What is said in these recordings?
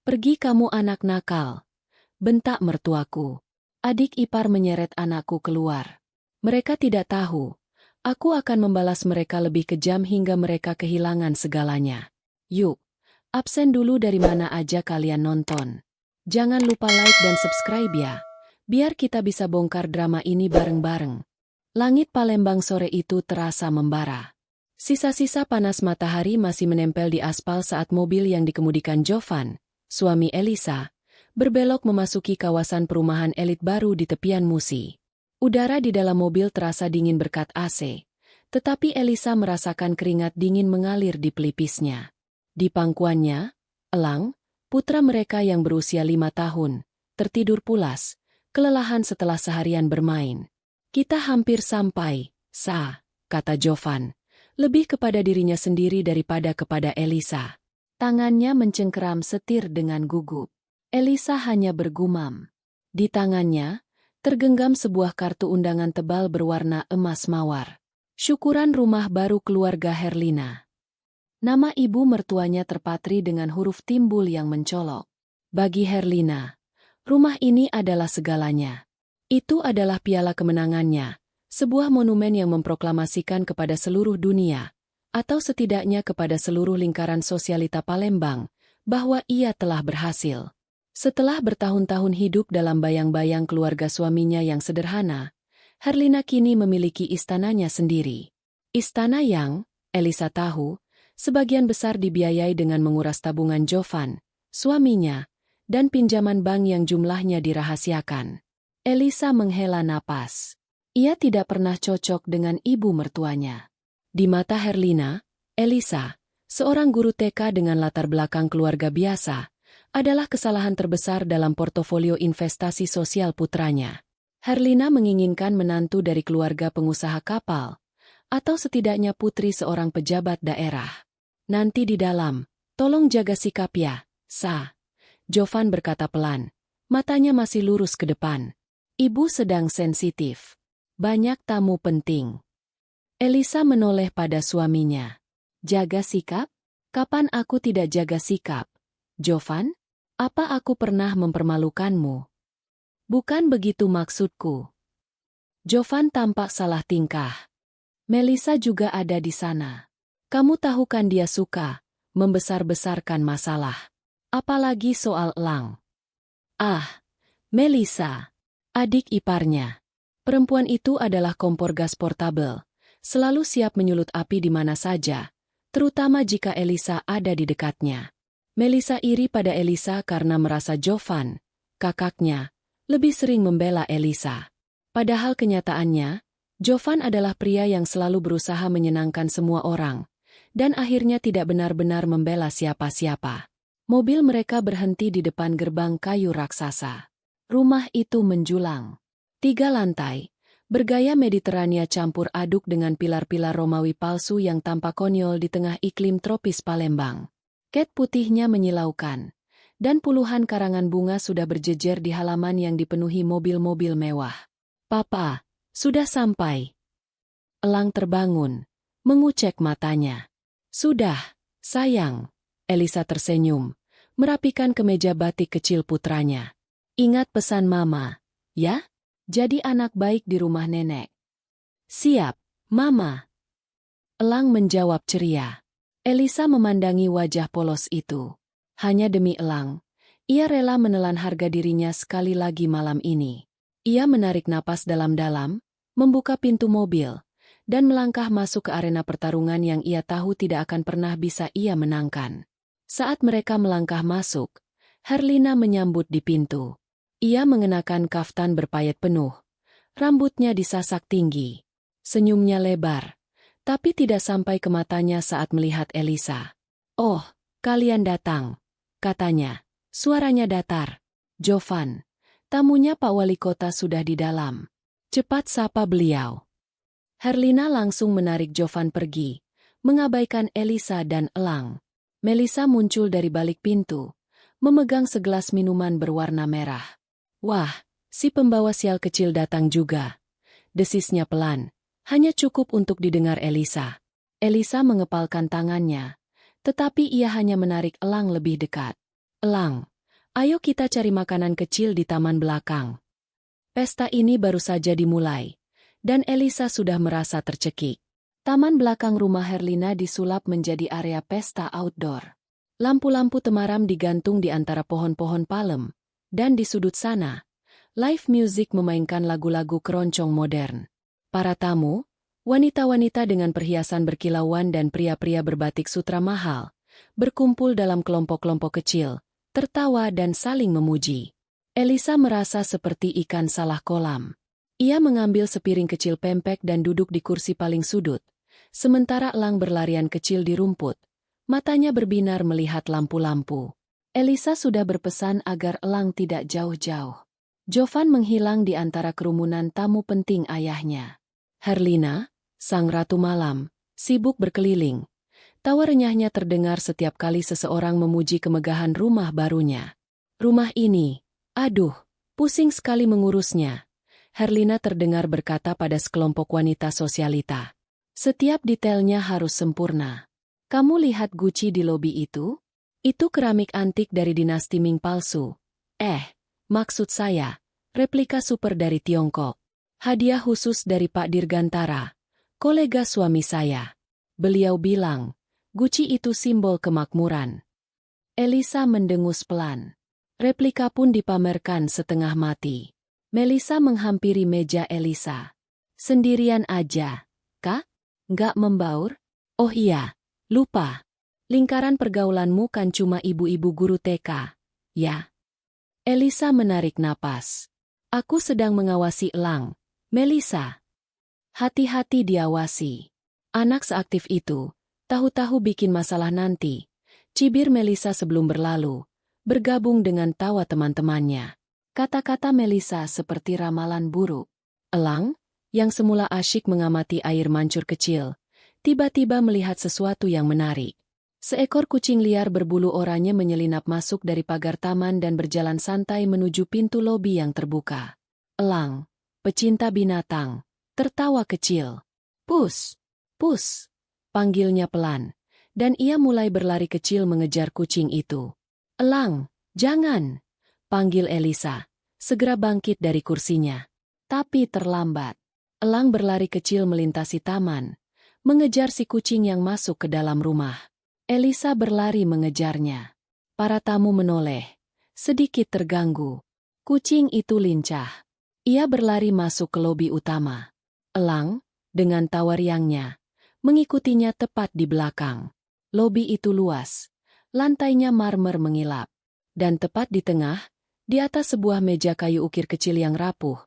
Pergi kamu anak nakal, bentak mertuaku. Adik ipar menyeret anakku keluar. Mereka tidak tahu, aku akan membalas mereka lebih kejam hingga mereka kehilangan segalanya. Yuk, absen dulu dari mana aja kalian nonton. Jangan lupa like dan subscribe ya, biar kita bisa bongkar drama ini bareng-bareng. Langit Palembang sore itu terasa membara. Sisa-sisa panas matahari masih menempel di aspal saat mobil yang dikemudikan Jovan, suami Elisa, berbelok memasuki kawasan perumahan elit baru di tepian Musi. Udara di dalam mobil terasa dingin berkat AC, tetapi Elisa merasakan keringat dingin mengalir di pelipisnya. Di pangkuannya, Elang, putra mereka yang berusia 5 tahun, tertidur pulas, kelelahan setelah seharian bermain. Kita hampir sampai, Sa, kata Jovan, lebih kepada dirinya sendiri daripada kepada Elisa. Tangannya mencengkeram setir dengan gugup. Elisa hanya bergumam. Di tangannya, tergenggam sebuah kartu undangan tebal berwarna emas mawar. Syukuran rumah baru keluarga Herlina. Nama ibu mertuanya terpatri dengan huruf timbul yang mencolok. Bagi Herlina, rumah ini adalah segalanya. Itu adalah piala kemenangannya, sebuah monumen yang memproklamasikan kepada seluruh dunia, atau setidaknya kepada seluruh lingkaran sosialita Palembang, bahwa ia telah berhasil. Setelah bertahun-tahun hidup dalam bayang-bayang keluarga suaminya yang sederhana, Herlina kini memiliki istananya sendiri. Istana yang, Elisa tahu, sebagian besar dibiayai dengan menguras tabungan Jovan, suaminya, dan pinjaman bank yang jumlahnya dirahasiakan. Elisa menghela napas. Ia tidak pernah cocok dengan ibu mertuanya. Di mata Herlina, Elisa, seorang guru TK dengan latar belakang keluarga biasa, adalah kesalahan terbesar dalam portofolio investasi sosial putranya. Herlina menginginkan menantu dari keluarga pengusaha kapal, atau setidaknya putri seorang pejabat daerah. Nanti di dalam, tolong jaga sikap ya, Sa. Jovan berkata pelan, matanya masih lurus ke depan. Ibu sedang sensitif. Banyak tamu penting. Elisa menoleh pada suaminya. Jaga sikap? Kapan aku tidak jaga sikap? Jovan? Apa aku pernah mempermalukanmu? Bukan begitu maksudku. Jovan tampak salah tingkah. Melisa juga ada di sana. Kamu tahu kan dia suka membesar-besarkan masalah. Apalagi soal Elang. Ah, Melisa. Adik iparnya. Perempuan itu adalah kompor gas portabel, selalu siap menyulut api di mana saja, terutama jika Elisa ada di dekatnya. Melisa iri pada Elisa karena merasa Jovan, kakaknya, lebih sering membela Elisa. Padahal kenyataannya, Jovan adalah pria yang selalu berusaha menyenangkan semua orang, dan akhirnya tidak benar-benar membela siapa-siapa. Mobil mereka berhenti di depan gerbang kayu raksasa. Rumah itu menjulang. 3 lantai, bergaya Mediterania campur aduk dengan pilar-pilar Romawi palsu yang tampak konyol di tengah iklim tropis Palembang. Ket putihnya menyilaukan, dan puluhan karangan bunga sudah berjejer di halaman yang dipenuhi mobil-mobil mewah. Papa, sudah sampai. Elang terbangun, mengucek matanya. Sudah, sayang. Elisa tersenyum, merapikan kemeja batik kecil putranya. Ingat pesan Mama, ya? Jadi anak baik di rumah nenek. Siap, Mama. Elang menjawab ceria. Elisa memandangi wajah polos itu. Hanya demi Elang, ia rela menelan harga dirinya sekali lagi malam ini. Ia menarik napas dalam-dalam, membuka pintu mobil, dan melangkah masuk ke arena pertarungan yang ia tahu tidak akan pernah bisa ia menangkan. Saat mereka melangkah masuk, Herlina menyambut di pintu. Ia mengenakan kaftan berpayet penuh. Rambutnya disasak tinggi. Senyumnya lebar, tapi tidak sampai ke matanya saat melihat Elisa. Oh, kalian datang, katanya. Suaranya datar. Jovan, tamunya Pak Wali Kota sudah di dalam. Cepat sapa beliau. Herlina langsung menarik Jovan pergi, mengabaikan Elisa dan Elang. Melisa muncul dari balik pintu, memegang segelas minuman berwarna merah. Wah, si pembawa sial kecil datang juga. Desisnya pelan, hanya cukup untuk didengar Elisa. Elisa mengepalkan tangannya, tetapi ia hanya menarik Elang lebih dekat. Elang, Ayo kita cari makanan kecil di taman belakang. Pesta ini baru saja dimulai, dan Elisa sudah merasa tercekik. Taman belakang rumah Herlina disulap menjadi area pesta outdoor. Lampu-lampu temaram digantung di antara pohon-pohon palem, dan di sudut sana, live music memainkan lagu-lagu keroncong modern. Para tamu, wanita-wanita dengan perhiasan berkilauan dan pria-pria berbatik sutra mahal, berkumpul dalam kelompok-kelompok kecil, tertawa dan saling memuji. Elisa merasa seperti ikan salah kolam. Ia mengambil sepiring kecil pempek dan duduk di kursi paling sudut, sementara elang berlarian kecil di rumput. Matanya berbinar melihat lampu-lampu. Elisa sudah berpesan agar elang tidak jauh-jauh. Jovan menghilang di antara kerumunan tamu penting ayahnya. Herlina, sang ratu malam, sibuk berkeliling. Tawa renyahnya terdengar setiap kali seseorang memuji kemegahan rumah barunya. Rumah ini, aduh, pusing sekali mengurusnya. Herlina terdengar berkata pada sekelompok wanita sosialita. Setiap detailnya harus sempurna. Kamu lihat guci di lobi itu? Itu keramik antik dari dinasti Ming palsu. Maksud saya, replika super dari Tiongkok. Hadiah khusus dari Pak Dirgantara, kolega suami saya. Beliau bilang, guci itu simbol kemakmuran. Elisa mendengus pelan. Replika pun dipamerkan setengah mati. Melissa menghampiri meja Elisa. Sendirian aja, Kak? Nggak membaur? Oh iya, lupa. Lingkaran pergaulanmu kan cuma ibu-ibu guru TK, ya? Elisa menarik napas. Aku sedang mengawasi elang. Melissa. Hati-hati diawasi. Anak seaktif itu, tahu-tahu bikin masalah nanti. Cibir Melissa sebelum berlalu. Bergabung dengan tawa teman-temannya. Kata-kata Melissa seperti ramalan buruk. Elang, yang semula asyik mengamati air mancur kecil, tiba-tiba melihat sesuatu yang menarik. Seekor kucing liar berbulu oranye menyelinap masuk dari pagar taman dan berjalan santai menuju pintu lobi yang terbuka. Elang, pecinta binatang, tertawa kecil. Pus, pus, panggilnya pelan, dan ia mulai berlari kecil mengejar kucing itu. Elang, jangan, panggil Elisa, segera bangkit dari kursinya. Tapi terlambat. Elang berlari kecil melintasi taman, mengejar si kucing yang masuk ke dalam rumah. Elisa berlari mengejarnya. Para tamu menoleh, sedikit terganggu. Kucing itu lincah. Ia berlari masuk ke lobi utama. Elang, dengan tawa riangnya, mengikutinya tepat di belakang. Lobi itu luas. Lantainya marmer mengilap. Dan tepat di tengah, di atas sebuah meja kayu ukir kecil yang rapuh,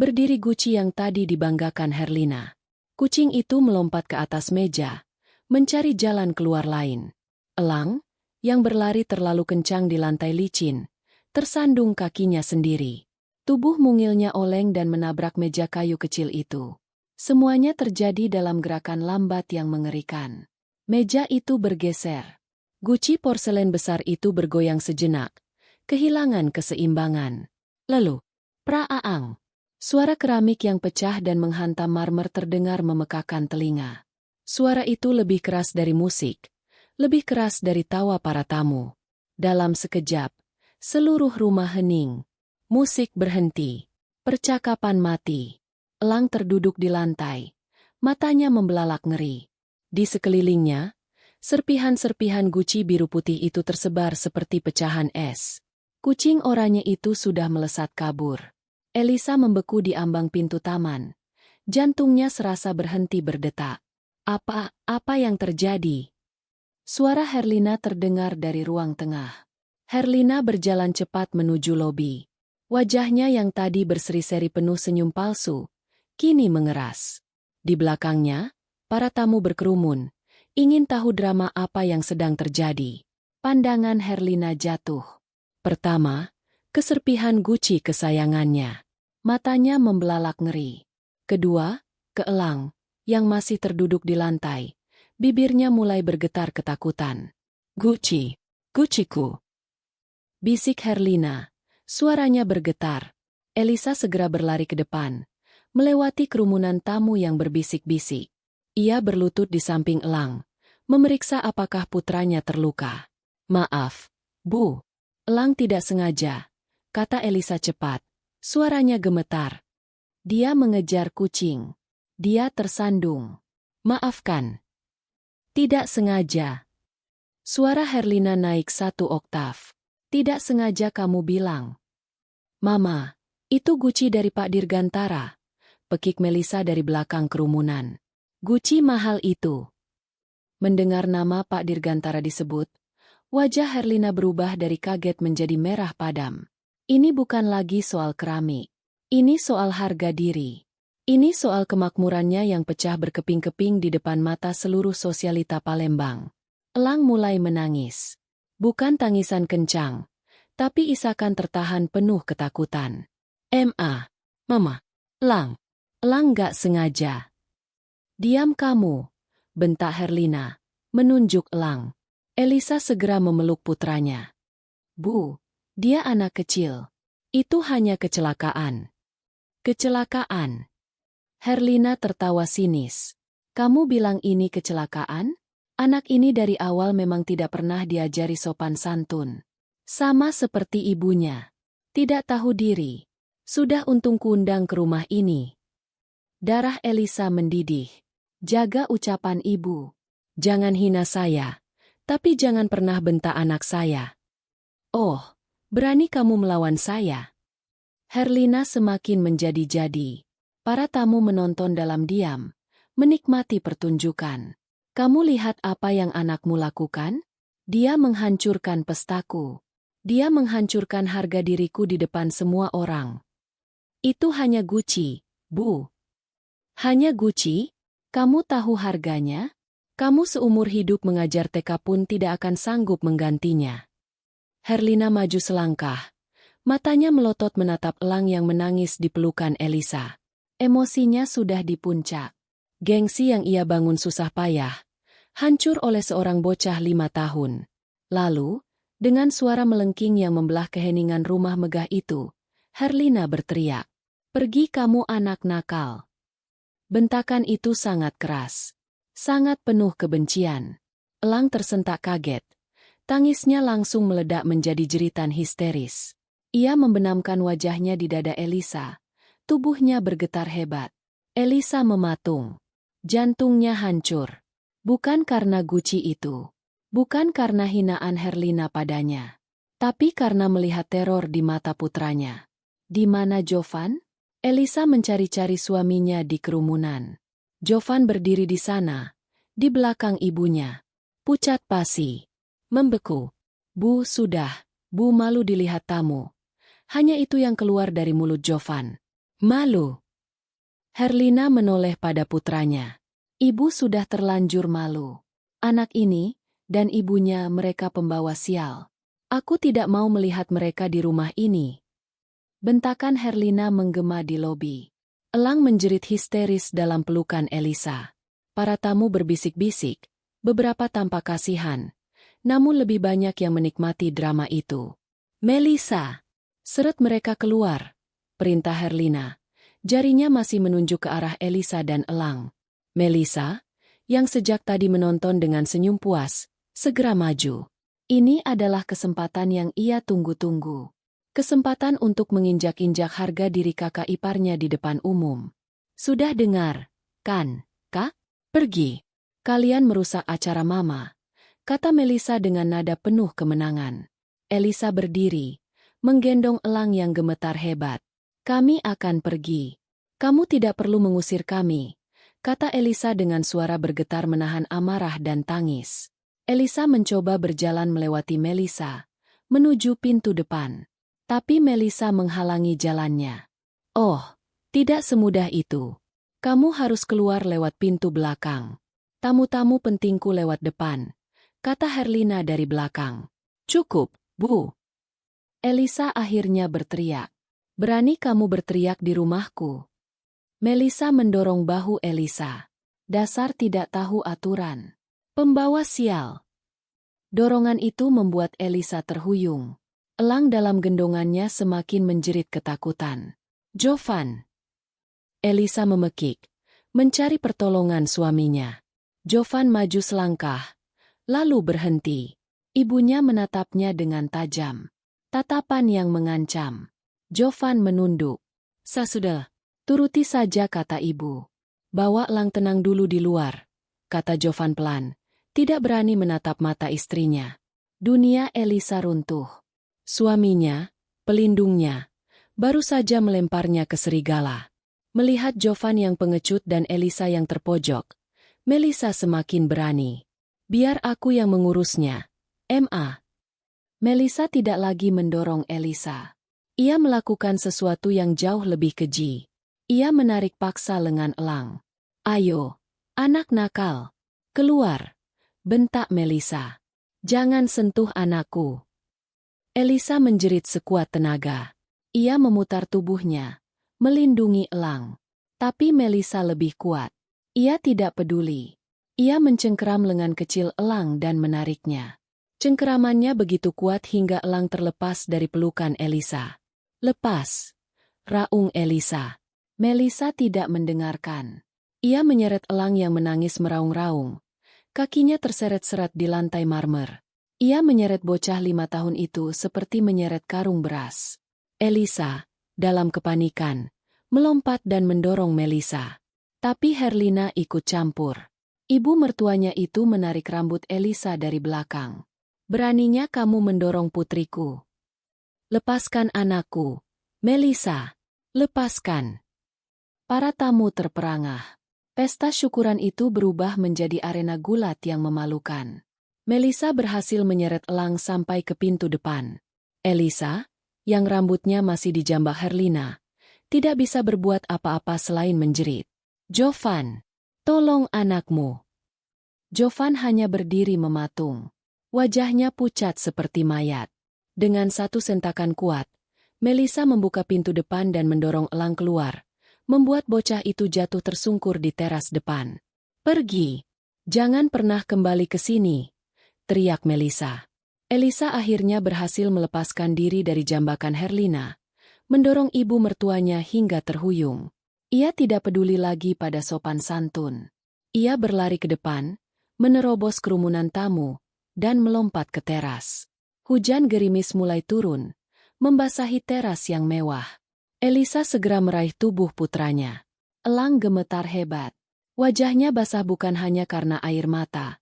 berdiri guci yang tadi dibanggakan Herlina. Kucing itu melompat ke atas meja, mencari jalan keluar lain. Elang, yang berlari terlalu kencang di lantai licin, tersandung kakinya sendiri. Tubuh mungilnya oleng dan menabrak meja kayu kecil itu. Semuanya terjadi dalam gerakan lambat yang mengerikan. Meja itu bergeser. Guci porselen besar itu bergoyang sejenak, kehilangan keseimbangan. Lalu, praaang. Suara keramik yang pecah dan menghantam marmer terdengar memekakan telinga. Suara itu lebih keras dari musik, lebih keras dari tawa para tamu. Dalam sekejap, seluruh rumah hening. Musik berhenti. Percakapan mati. Elang terduduk di lantai. Matanya membelalak ngeri. Di sekelilingnya, serpihan-serpihan guci biru putih itu tersebar seperti pecahan es. Kucing oranye itu sudah melesat kabur. Elisa membeku di ambang pintu taman. Jantungnya serasa berhenti berdetak. Apa yang terjadi? Suara Herlina terdengar dari ruang tengah. Herlina berjalan cepat menuju lobi. Wajahnya yang tadi berseri-seri penuh senyum palsu, kini mengeras. Di belakangnya, para tamu berkerumun. Ingin tahu drama apa yang sedang terjadi. Pandangan Herlina jatuh. Pertama, keserpihan guci kesayangannya. Matanya membelalak ngeri. Kedua, ke elang, yang masih terduduk di lantai. Bibirnya mulai bergetar ketakutan. Guci, guciku. Bisik Herlina. Suaranya bergetar. Elisa segera berlari ke depan, melewati kerumunan tamu yang berbisik-bisik. Ia berlutut di samping elang, memeriksa apakah putranya terluka. Maaf, Bu. Elang tidak sengaja, kata Elisa cepat. Suaranya gemetar. Dia mengejar kucing. Dia tersandung. Maafkan. Tidak sengaja. Suara Herlina naik 1 oktav. Tidak sengaja kamu bilang. Mama, itu guci dari Pak Dirgantara. Pekik Melisa dari belakang kerumunan. Guci mahal itu. Mendengar nama Pak Dirgantara disebut, wajah Herlina berubah dari kaget menjadi merah padam. Ini bukan lagi soal keramik. Ini soal harga diri. Ini soal kemakmurannya yang pecah berkeping-keping di depan mata seluruh sosialita Palembang. Elang mulai menangis. Bukan tangisan kencang, tapi isakan tertahan penuh ketakutan. Mama. Elang gak sengaja. Diam kamu, bentak Herlina, menunjuk Elang. Elisa segera memeluk putranya. Bu, dia anak kecil. Itu hanya kecelakaan. Kecelakaan. Herlina tertawa sinis. Kamu bilang ini kecelakaan? Anak ini dari awal memang tidak pernah diajari sopan santun. Sama seperti ibunya. Tidak tahu diri. Sudah untung kuundang ke rumah ini. Darah Elisa mendidih. Jaga ucapan ibu. Jangan hina saya. Tapi jangan pernah bentak anak saya. Oh, berani kamu melawan saya? Herlina semakin menjadi-jadi. Para tamu menonton dalam diam, menikmati pertunjukan. Kamu lihat apa yang anakmu lakukan? Dia menghancurkan pestaku. Dia menghancurkan harga diriku di depan semua orang. Itu hanya guci, Bu. Hanya guci? Kamu tahu harganya? Kamu seumur hidup mengajar TK pun tidak akan sanggup menggantinya. Herlina maju selangkah. Matanya melotot menatap Elang yang menangis di pelukan Elisa. Emosinya sudah di puncak. Gengsi yang ia bangun susah payah, hancur oleh seorang bocah 5 tahun. Lalu, dengan suara melengking yang membelah keheningan rumah megah itu, Herlina berteriak, "Pergi kamu anak nakal." Bentakan itu sangat keras. Sangat penuh kebencian. Elang tersentak kaget. Tangisnya langsung meledak menjadi jeritan histeris. Ia membenamkan wajahnya di dada Elisa. Tubuhnya bergetar hebat. Elisa mematung. Jantungnya hancur. Bukan karena guci itu. Bukan karena hinaan Herlina padanya. Tapi karena melihat teror di mata putranya. Di mana Jovan? Elisa mencari-cari suaminya di kerumunan. Jovan berdiri di sana, di belakang ibunya. Pucat pasi. Membeku. Bu, sudah. Bu, malu dilihat tamu. Hanya itu yang keluar dari mulut Jovan. Malu. Herlina menoleh pada putranya. Ibu sudah terlanjur malu. Anak ini, dan ibunya mereka pembawa sial. Aku tidak mau melihat mereka di rumah ini. Bentakan Herlina menggema di lobi. Elang menjerit histeris dalam pelukan Elisa. Para tamu berbisik-bisik, beberapa tampak kasihan. Namun lebih banyak yang menikmati drama itu. Melisa! Seret mereka keluar. Perintah Herlina. Jarinya masih menunjuk ke arah Elisa dan Elang. Melisa, yang sejak tadi menonton dengan senyum puas, segera maju. Ini adalah kesempatan yang ia tunggu-tunggu. Kesempatan untuk menginjak-injak harga diri kakak iparnya di depan umum. Sudah dengar, kan, Kak? Pergi. Kalian merusak acara Mama, kata Melisa dengan nada penuh kemenangan. Elisa berdiri, menggendong Elang yang gemetar hebat. Kami akan pergi. Kamu tidak perlu mengusir kami, kata Elisa dengan suara bergetar menahan amarah dan tangis. Elisa mencoba berjalan melewati Melisa, menuju pintu depan. Tapi Melisa menghalangi jalannya. Oh, tidak semudah itu. Kamu harus keluar lewat pintu belakang. Tamu-tamu pentingku lewat depan, kata Herlina dari belakang. Cukup, Bu. Elisa akhirnya berteriak. Berani kamu berteriak di rumahku? Melisa mendorong bahu Elisa. Dasar tidak tahu aturan. Pembawa sial. Dorongan itu membuat Elisa terhuyung. Elang dalam gendongannya semakin menjerit ketakutan. Jovan. Elisa memekik, mencari pertolongan suaminya. Jovan maju selangkah, lalu berhenti. Ibunya menatapnya dengan tajam. Tatapan yang mengancam. Jovan menunduk. Sudah, turuti saja kata ibu. Bawa Elang tenang dulu di luar, kata Jovan pelan, tidak berani menatap mata istrinya. Dunia Elisa runtuh. Suaminya, pelindungnya, baru saja melemparnya ke serigala. Melihat Jovan yang pengecut dan Elisa yang terpojok, Melisa semakin berani. Biar aku yang mengurusnya. Ma. Melisa tidak lagi mendorong Elisa. Ia melakukan sesuatu yang jauh lebih keji. Ia menarik paksa lengan Elang. Ayo, anak nakal. Keluar, bentak Melisa. Jangan sentuh anakku. Elisa menjerit sekuat tenaga. Ia memutar tubuhnya, melindungi Elang. Tapi Melisa lebih kuat. Ia tidak peduli. Ia mencengkeram lengan kecil Elang dan menariknya. Cengkeramannya begitu kuat hingga Elang terlepas dari pelukan Elisa. Lepas, raung Elisa. Melisa tidak mendengarkan. Ia menyeret Elang yang menangis meraung-raung. Kakinya terseret-seret di lantai marmer. Ia menyeret bocah 5 tahun itu seperti menyeret karung beras. Elisa, dalam kepanikan, melompat dan mendorong Melisa. Tapi Herlina ikut campur. Ibu mertuanya itu menarik rambut Elisa dari belakang. Beraninya kamu mendorong putriku. Lepaskan anakku, Melisa. Lepaskan. Para tamu terperangah. Pesta syukuran itu berubah menjadi arena gulat yang memalukan. Melisa berhasil menyeret Elang sampai ke pintu depan. Elisa, yang rambutnya masih dijambak Herlina, tidak bisa berbuat apa-apa selain menjerit. Jovan, tolong anakmu. Jovan hanya berdiri mematung. Wajahnya pucat seperti mayat. Dengan satu sentakan kuat, Melisa membuka pintu depan dan mendorong Elang keluar, membuat bocah itu jatuh tersungkur di teras depan. Pergi! Jangan pernah kembali ke sini, teriak Melisa. Elisa akhirnya berhasil melepaskan diri dari jambakan Herlina, mendorong ibu mertuanya hingga terhuyung. Ia tidak peduli lagi pada sopan santun. Ia berlari ke depan, menerobos kerumunan tamu, dan melompat ke teras. Hujan gerimis mulai turun, membasahi teras yang mewah. Elisa segera meraih tubuh putranya. Elang gemetar hebat. Wajahnya basah bukan hanya karena air mata,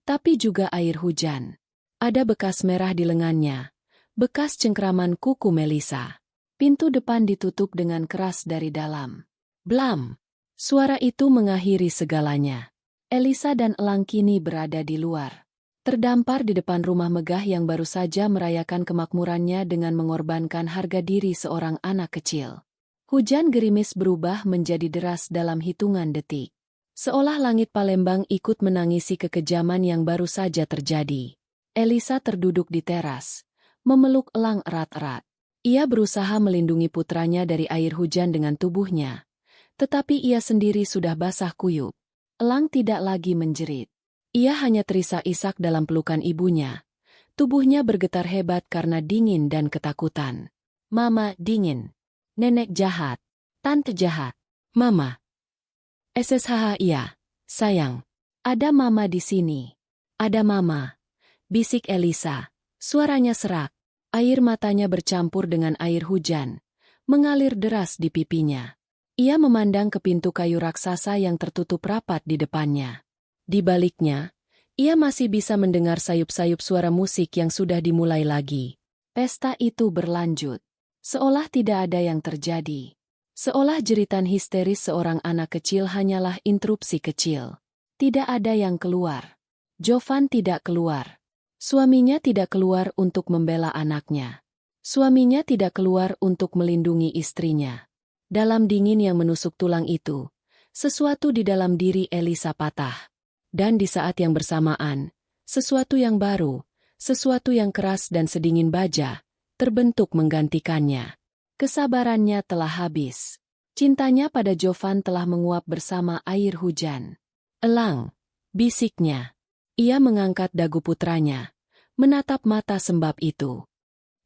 tapi juga air hujan. Ada bekas merah di lengannya, bekas cengkeraman kuku Melisa. Pintu depan ditutup dengan keras dari dalam. Blam! Suara itu mengakhiri segalanya. Elisa dan Elang kini berada di luar. Terdampar di depan rumah megah yang baru saja merayakan kemakmurannya dengan mengorbankan harga diri seorang anak kecil. Hujan gerimis berubah menjadi deras dalam hitungan detik. Seolah langit Palembang ikut menangisi kekejaman yang baru saja terjadi. Elisa terduduk di teras, memeluk Elang erat-erat. Ia berusaha melindungi putranya dari air hujan dengan tubuhnya, tetapi ia sendiri sudah basah kuyup. Elang tidak lagi menjerit. Ia hanya terisak-isak dalam pelukan ibunya. Tubuhnya bergetar hebat karena dingin dan ketakutan. Mama dingin. Nenek jahat. Tante jahat. Mama. SSHH iya, sayang. Ada mama di sini. Ada mama. Bisik Elisa. Suaranya serak. Air matanya bercampur dengan air hujan, mengalir deras di pipinya. Ia memandang ke pintu kayu raksasa yang tertutup rapat di depannya. Di baliknya, ia masih bisa mendengar sayup-sayup suara musik yang sudah dimulai lagi. Pesta itu berlanjut. Seolah tidak ada yang terjadi. Seolah jeritan histeris seorang anak kecil hanyalah interupsi kecil. Tidak ada yang keluar. Jovan tidak keluar. Suaminya tidak keluar untuk membela anaknya. Suaminya tidak keluar untuk melindungi istrinya. Dalam dingin yang menusuk tulang itu, sesuatu di dalam diri Elisa patah. Dan di saat yang bersamaan, sesuatu yang baru, sesuatu yang keras dan sedingin baja, terbentuk menggantikannya. Kesabarannya telah habis. Cintanya pada Jovan telah menguap bersama air hujan. Elang, bisiknya. Ia mengangkat dagu putranya, menatap mata sembab itu.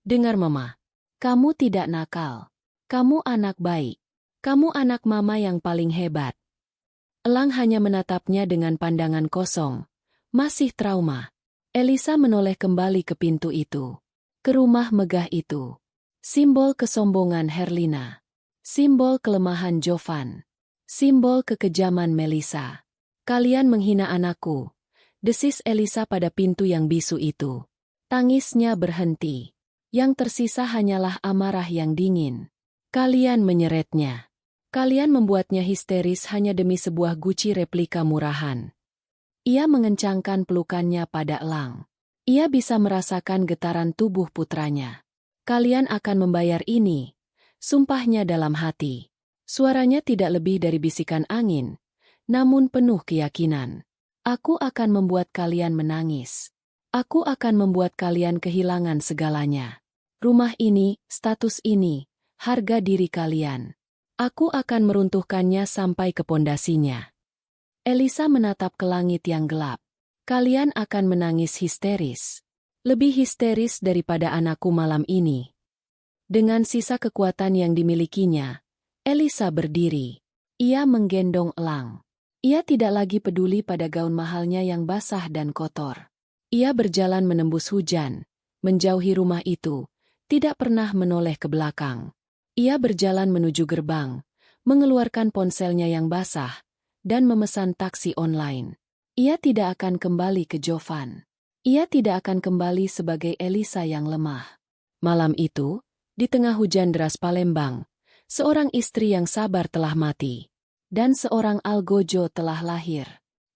Dengar mama, kamu tidak nakal. Kamu anak baik. Kamu anak mama yang paling hebat. Elang hanya menatapnya dengan pandangan kosong. Masih trauma. Elisa menoleh kembali ke pintu itu. ke rumah megah itu. Simbol kesombongan Herlina. Simbol kelemahan Jovan. Simbol kekejaman Melissa. Kalian menghina anakku, desis Elisa pada pintu yang bisu itu. Tangisnya berhenti. Yang tersisa hanyalah amarah yang dingin. Kalian menyeretnya. Kalian membuatnya histeris hanya demi sebuah Gucci replika murahan. Ia mengencangkan pelukannya pada Elang. Ia bisa merasakan getaran tubuh putranya. Kalian akan membayar ini, sumpahnya dalam hati. Suaranya tidak lebih dari bisikan angin, namun penuh keyakinan. Aku akan membuat kalian menangis. Aku akan membuat kalian kehilangan segalanya. Rumah ini, status ini, harga diri kalian. Aku akan meruntuhkannya sampai ke pondasinya. Elisa menatap ke langit yang gelap. Kalian akan menangis histeris. Lebih histeris daripada anakku malam ini. Dengan sisa kekuatan yang dimilikinya, Elisa berdiri. Ia menggendong Elang. Ia tidak lagi peduli pada gaun mahalnya yang basah dan kotor. Ia berjalan menembus hujan, menjauhi rumah itu, tidak pernah menoleh ke belakang. Ia berjalan menuju gerbang, mengeluarkan ponselnya yang basah, dan memesan taksi online. Ia tidak akan kembali ke Jovan. Ia tidak akan kembali sebagai Elisa yang lemah. Malam itu, di tengah hujan deras Palembang, seorang istri yang sabar telah mati. Dan seorang algojo telah lahir.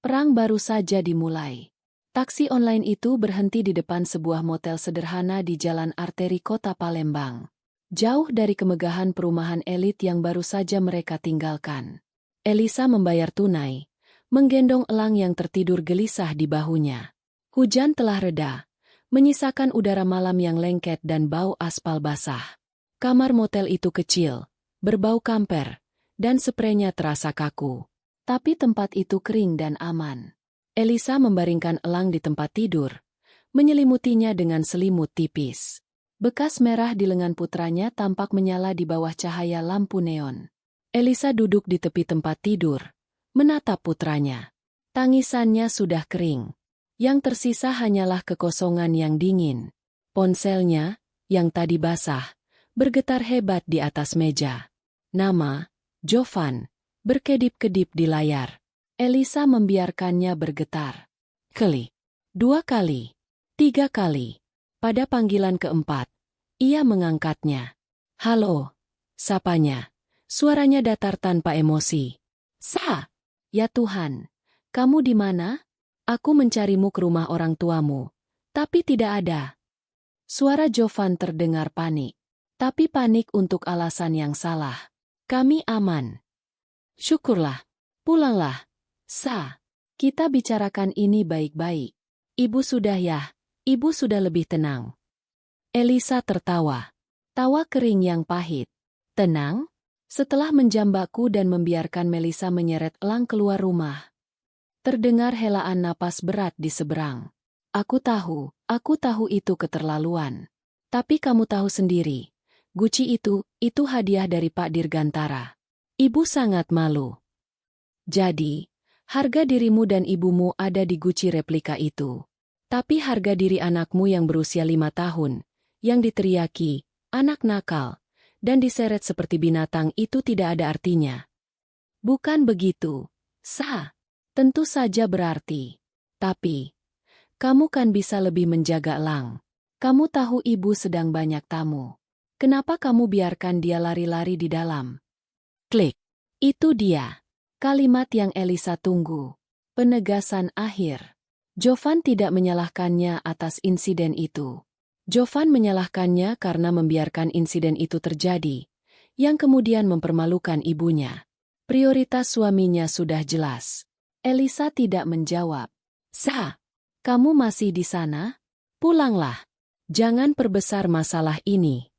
Perang baru saja dimulai. Taksi online itu berhenti di depan sebuah motel sederhana di jalan arteri kota Palembang. Jauh dari kemegahan perumahan elit yang baru saja mereka tinggalkan. Elisa membayar tunai, menggendong Elang yang tertidur gelisah di bahunya. Hujan telah reda, menyisakan udara malam yang lengket dan bau aspal basah. Kamar motel itu kecil, berbau kamper, dan spraynya terasa kaku. Tapi tempat itu kering dan aman. Elisa membaringkan Elang di tempat tidur, menyelimutinya dengan selimut tipis. Bekas merah di lengan putranya tampak menyala di bawah cahaya lampu neon. Elisa duduk di tepi tempat tidur, menatap putranya. Tangisannya sudah kering. Yang tersisa hanyalah kekosongan yang dingin. Ponselnya, yang tadi basah, bergetar hebat di atas meja. Nama, Jovan, berkedip-kedip di layar. Elisa membiarkannya bergetar. Kali, 2 kali, 3 kali. Pada panggilan keempat, ia mengangkatnya. Halo, sapanya. Suaranya datar tanpa emosi. Sa, ya Tuhan, kamu di mana? Aku mencarimu ke rumah orang tuamu, tapi tidak ada. Suara Jovan terdengar panik, tapi panik untuk alasan yang salah. Kami aman. Syukurlah, pulanglah. Sa, kita bicarakan ini baik-baik. Ibu sudah ya, ibu sudah lebih tenang. Elisa tertawa. Tawa kering yang pahit. Tenang? Setelah menjambakku dan membiarkan Melissa menyeret Elang keluar rumah. Terdengar helaan napas berat di seberang. Aku tahu itu keterlaluan. Tapi kamu tahu sendiri, Gucci itu hadiah dari Pak Dirgantara. Ibu sangat malu. Jadi, harga dirimu dan ibumu ada di Gucci replika itu. Tapi harga diri anakmu yang berusia 5 tahun, yang diteriaki, anak nakal, dan diseret seperti binatang itu tidak ada artinya. Bukan begitu, Sa. Tentu saja berarti. Tapi, kamu kan bisa lebih menjaga Elang. Kamu tahu ibu sedang banyak tamu. Kenapa kamu biarkan dia lari-lari di dalam? Klik. Itu dia. Kalimat yang Elisa tunggu. Penegasan akhir. Jovan tidak menyalahkannya atas insiden itu. Jovan menyalahkannya karena membiarkan insiden itu terjadi, yang kemudian mempermalukan ibunya. Prioritas suaminya sudah jelas. Elisa tidak menjawab. Sa, kamu masih di sana? Pulanglah. Jangan perbesar masalah ini.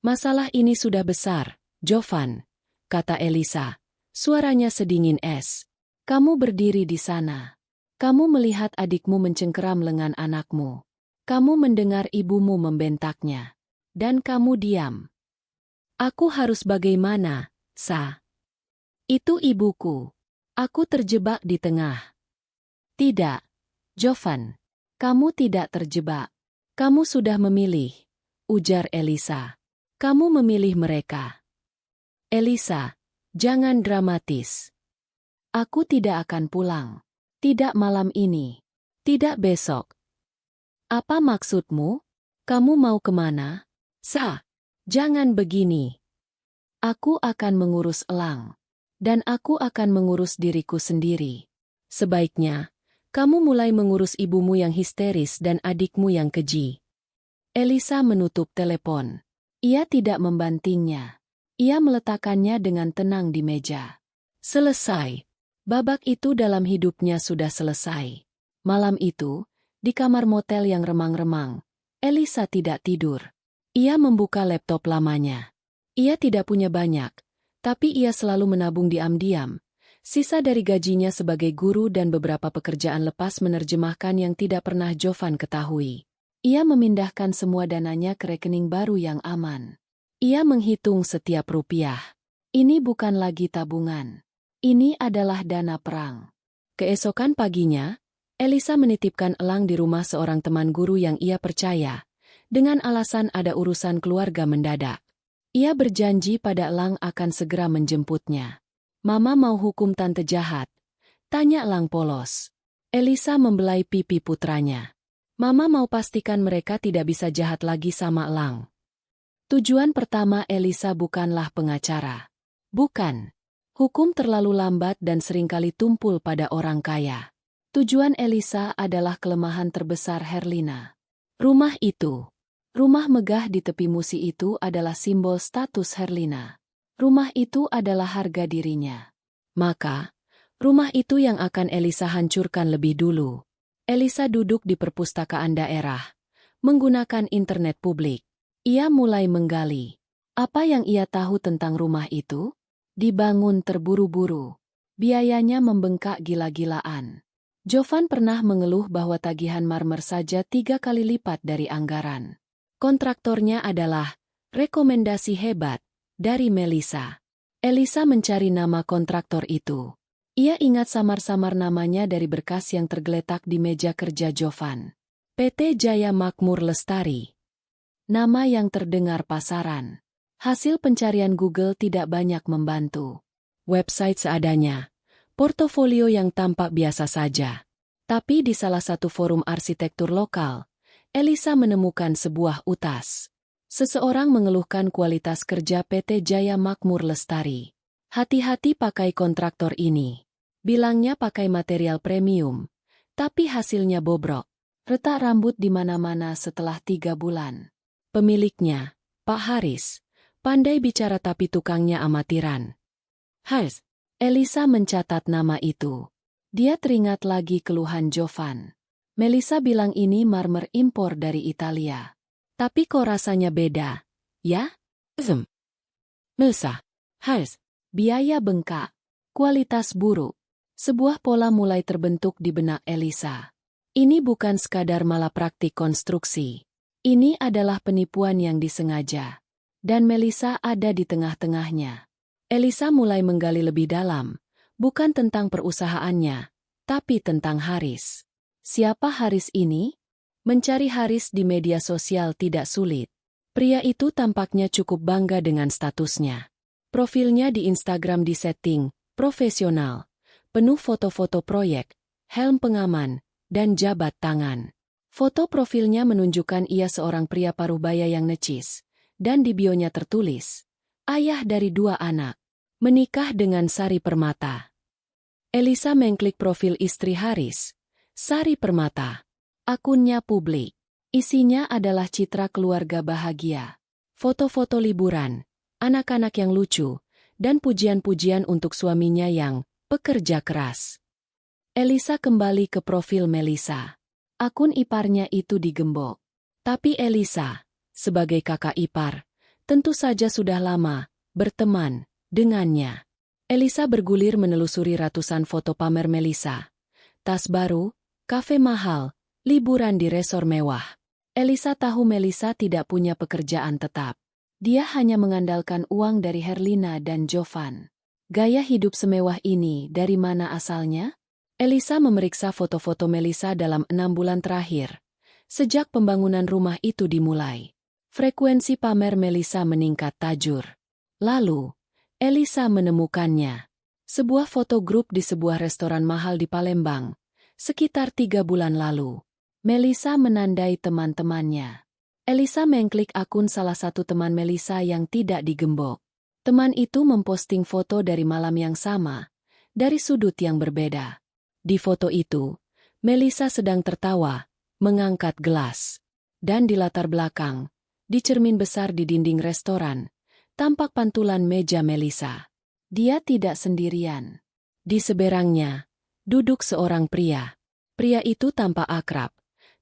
Masalah ini sudah besar, Jovan, kata Elisa. Suaranya sedingin es. Kamu berdiri di sana. Kamu melihat adikmu mencengkeram lengan anakmu. Kamu mendengar ibumu membentaknya. Dan kamu diam. Aku harus bagaimana, Sa? Itu ibuku. Aku terjebak di tengah. Tidak, Jovan. Kamu tidak terjebak. Kamu sudah memilih. ujar Elisa. Kamu memilih mereka. Elisa, jangan dramatis. Aku tidak akan pulang. Tidak malam ini. Tidak besok. Apa maksudmu? Kamu mau kemana? Jangan begini. Aku akan mengurus Elang. Dan aku akan mengurus diriku sendiri. Sebaiknya, kamu mulai mengurus ibumu yang histeris dan adikmu yang keji. Elisa menutup telepon. Ia tidak membantingnya. Ia meletakkannya dengan tenang di meja. Selesai. Babak itu dalam hidupnya sudah selesai. Malam itu, di kamar motel yang remang-remang, Elisa tidak tidur. Ia membuka laptop lamanya. Ia tidak punya banyak. Tapi ia selalu menabung diam-diam, sisa dari gajinya sebagai guru dan beberapa pekerjaan lepas menerjemahkan yang tidak pernah Jovan ketahui. Ia memindahkan semua dananya ke rekening baru yang aman. Ia menghitung setiap rupiah. Ini bukan lagi tabungan. Ini adalah dana perang. Keesokan paginya, Elisa menitipkan Elang di rumah seorang teman guru yang ia percaya, dengan alasan ada urusan keluarga mendadak. Ia berjanji pada Elang akan segera menjemputnya. Mama mau hukum tante jahat? Tanya Elang polos. Elisa membelai pipi putranya. Mama mau pastikan mereka tidak bisa jahat lagi sama Elang. Tujuan pertama Elisa bukanlah pengacara. Bukan. Hukum terlalu lambat dan seringkali tumpul pada orang kaya. Tujuan Elisa adalah kelemahan terbesar Herlina. Rumah itu. Rumah megah di tepi musi itu adalah simbol status Herlina. Rumah itu adalah harga dirinya. Maka, rumah itu yang akan Elisa hancurkan lebih dulu. Elisa duduk di perpustakaan daerah, menggunakan internet publik. Ia mulai menggali. Apa yang ia tahu tentang rumah itu? Dibangun terburu-buru. Biayanya membengkak gila-gilaan. Jovan pernah mengeluh bahwa tagihan marmer saja 3 kali lipat dari anggaran. Kontraktornya adalah rekomendasi hebat dari Melisa. Elisa mencari nama kontraktor itu. Ia ingat samar-samar namanya dari berkas yang tergeletak di meja kerja Jovan. PT Jaya Makmur Lestari. Nama yang terdengar pasaran. Hasil pencarian Google tidak banyak membantu. Website seadanya. Portofolio yang tampak biasa saja. Tapi di salah satu forum arsitektur lokal, Elisa menemukan sebuah utas. Seseorang mengeluhkan kualitas kerja PT Jaya Makmur Lestari. Hati-hati pakai kontraktor ini. Bilangnya pakai material premium. Tapi hasilnya bobrok. Retak rambut di mana-mana setelah 3 bulan. Pemiliknya, Pak Haris, pandai bicara tapi tukangnya amatiran. Haris. Elisa mencatat nama itu. Dia teringat lagi keluhan Jovan. Melisa bilang ini marmer impor dari Italia. Tapi kok rasanya beda, ya? Melisa. Haris. Biaya bengkak. Kualitas buruk. Sebuah pola mulai terbentuk di benak Elisa. Ini bukan sekadar malapraktik konstruksi. Ini adalah penipuan yang disengaja. Dan Melisa ada di tengah-tengahnya. Elisa mulai menggali lebih dalam, bukan tentang perusahaannya, tapi tentang Haris. Siapa Haris ini? Mencari Haris di media sosial tidak sulit. Pria itu tampaknya cukup bangga dengan statusnya. Profilnya di Instagram disetting profesional, penuh foto-foto proyek, helm pengaman, dan jabat tangan. Foto profilnya menunjukkan ia seorang pria parubaya yang necis, dan di bionya tertulis, ayah dari 2 anak, menikah dengan Sari Permata. Elisa mengklik profil istri Haris, Sari Permata. Akunnya publik. Isinya adalah citra keluarga bahagia, foto-foto liburan, anak-anak yang lucu, dan pujian-pujian untuk suaminya yang pekerja keras. Elisa kembali ke profil Melisa. Akun iparnya itu digembok. Tapi Elisa, sebagai kakak ipar, tentu saja sudah lama berteman dengannya. Elisa bergulir menelusuri ratusan foto pamer Melisa. Tas baru, kafe mahal, liburan di resor mewah. Elisa tahu Melisa tidak punya pekerjaan tetap. Dia hanya mengandalkan uang dari Herlina dan Jovan. Gaya hidup semewah ini dari mana asalnya? Elisa memeriksa foto-foto Melisa dalam 6 bulan terakhir, sejak pembangunan rumah itu dimulai. Frekuensi pamer Melisa meningkat tajur. Lalu, Elisa menemukannya. Sebuah foto grup di sebuah restoran mahal di Palembang, sekitar 3 bulan lalu. Melisa menandai teman-temannya. Elisa mengklik akun salah satu teman Melisa yang tidak digembok. Teman itu memposting foto dari malam yang sama, dari sudut yang berbeda. Di foto itu, Melisa sedang tertawa, mengangkat gelas. Dan di latar belakang, di cermin besar di dinding restoran, tampak pantulan meja Melisa. Dia tidak sendirian. Di seberangnya, duduk seorang pria. Pria itu tampak akrab.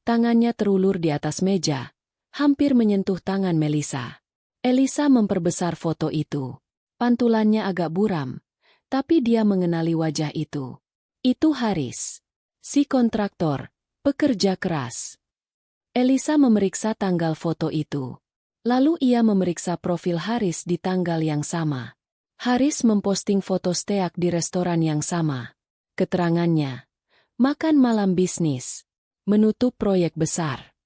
Tangannya terulur di atas meja, hampir menyentuh tangan Melisa. Elisa memperbesar foto itu. Pantulannya agak buram, tapi dia mengenali wajah itu. Itu Haris, si kontraktor, pekerja keras. Elisa memeriksa tanggal foto itu. Lalu ia memeriksa profil Haris di tanggal yang sama. Haris memposting foto steak di restoran yang sama. Keterangannya, makan malam bisnis, menutup proyek besar.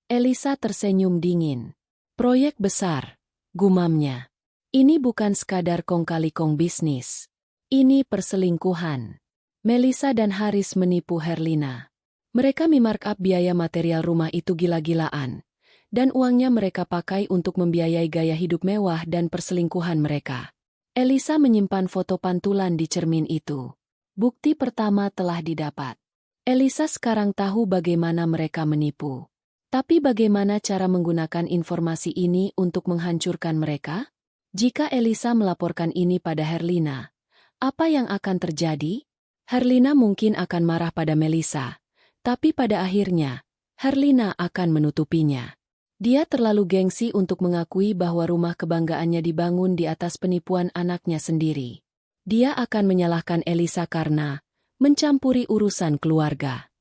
Elisa tersenyum dingin. Proyek besar, gumamnya. Ini bukan sekadar kong-kali-kong bisnis. Ini perselingkuhan. Melisa dan Haris menipu Herlina. Mereka memarkup biaya material rumah itu gila-gilaan. Dan uangnya mereka pakai untuk membiayai gaya hidup mewah dan perselingkuhan mereka. Elisa menyimpan foto pantulan di cermin itu. Bukti pertama telah didapat. Elisa sekarang tahu bagaimana mereka menipu. Tapi bagaimana cara menggunakan informasi ini untuk menghancurkan mereka? Jika Elisa melaporkan ini pada Herlina, apa yang akan terjadi? Herlina mungkin akan marah pada Melisa. Tapi pada akhirnya, Herlina akan menutupinya. Dia terlalu gengsi untuk mengakui bahwa rumah kebanggaannya dibangun di atas penipuan anaknya sendiri. Dia akan menyalahkan Elisa karena mencampuri urusan keluarga.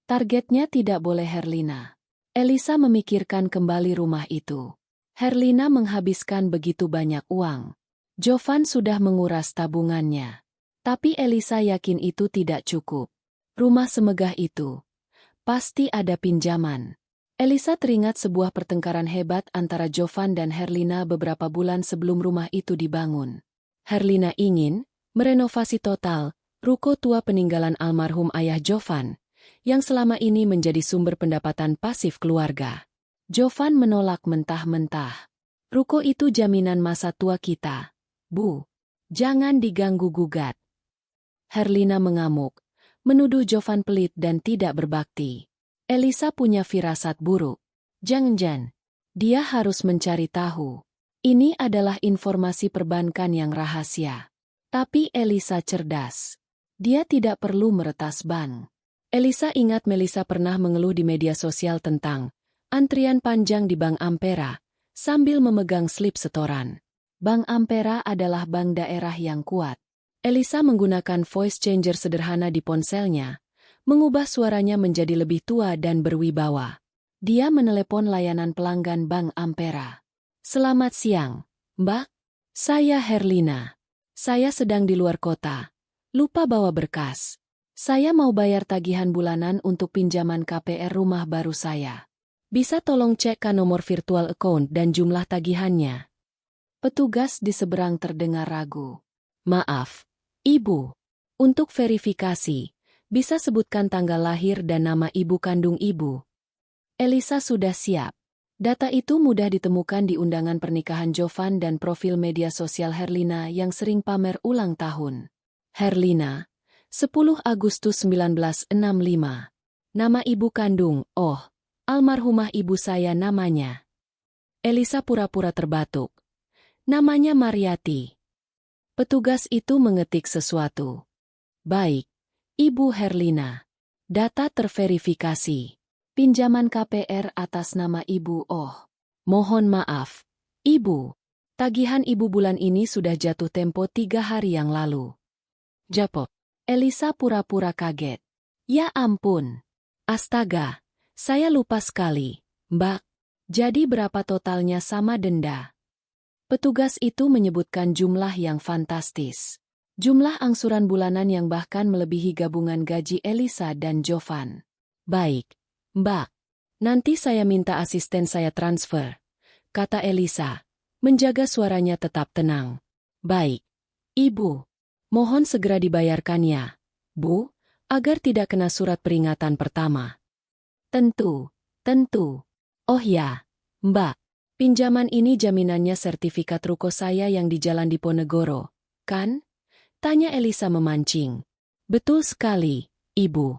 Targetnya tidak boleh Herlina. Elisa memikirkan kembali rumah itu. Herlina menghabiskan begitu banyak uang. Jovan sudah menguras tabungannya. Tapi Elisa yakin itu tidak cukup. Rumah semegah itu. Pasti ada pinjaman. Elisa teringat sebuah pertengkaran hebat antara Jovan dan Herlina beberapa bulan sebelum rumah itu dibangun. Herlina ingin merenovasi total ruko tua peninggalan almarhum ayah Jovan, yang selama ini menjadi sumber pendapatan pasif keluarga. Jovan menolak mentah-mentah. Ruko itu jaminan masa tua kita. Bu, jangan diganggu-gugat. Herlina mengamuk, menuduh Jovan pelit dan tidak berbakti. Elisa punya firasat buruk. Jangan-jangan, dia harus mencari tahu. Ini adalah informasi perbankan yang rahasia. Tapi Elisa cerdas. Dia tidak perlu meretas bank. Elisa ingat Melisa pernah mengeluh di media sosial tentang antrian panjang di Bank Ampera, sambil memegang slip setoran. Bank Ampera adalah bank daerah yang kuat. Elisa menggunakan voice changer sederhana di ponselnya, mengubah suaranya menjadi lebih tua dan berwibawa. Dia menelepon layanan pelanggan Bank Ampera. Selamat siang, Mbak. Saya Herlina. Saya sedang di luar kota. Lupa bawa berkas. Saya mau bayar tagihan bulanan untuk pinjaman KPR rumah baru saya. Bisa tolong cek nomor virtual account dan jumlah tagihannya? Petugas di seberang terdengar ragu. Maaf, Ibu. Untuk verifikasi, bisa sebutkan tanggal lahir dan nama ibu kandung ibu. Elisa sudah siap. Data itu mudah ditemukan di undangan pernikahan Jovan dan profil media sosial Herlina yang sering pamer ulang tahun. Herlina, 10 Agustus 1965. Nama ibu kandung, almarhumah ibu saya namanya. Elisa pura-pura terbatuk. Namanya Mariati. Petugas itu mengetik sesuatu. Baik. Ibu Herlina. Data terverifikasi. Pinjaman KPR atas nama Ibu. Mohon maaf. Ibu. Tagihan Ibu bulan ini sudah jatuh tempo 3 hari yang lalu. Japo. Elisa pura-pura kaget. Ya ampun. Astaga. Saya lupa sekali, Mbak. Jadi berapa totalnya sama denda? Petugas itu menyebutkan jumlah yang fantastis. Jumlah angsuran bulanan yang bahkan melebihi gabungan gaji Elisa dan Jovan. Baik, Mbak. Nanti saya minta asisten saya transfer, kata Elisa, menjaga suaranya tetap tenang. Baik, Ibu. Mohon segera dibayarkannya, Bu, agar tidak kena surat peringatan pertama. Tentu, tentu. Oh ya, Mbak, pinjaman ini jaminannya sertifikat ruko saya yang di Jalan Diponegoro, kan? Tanya Elisa memancing. Betul sekali, Ibu.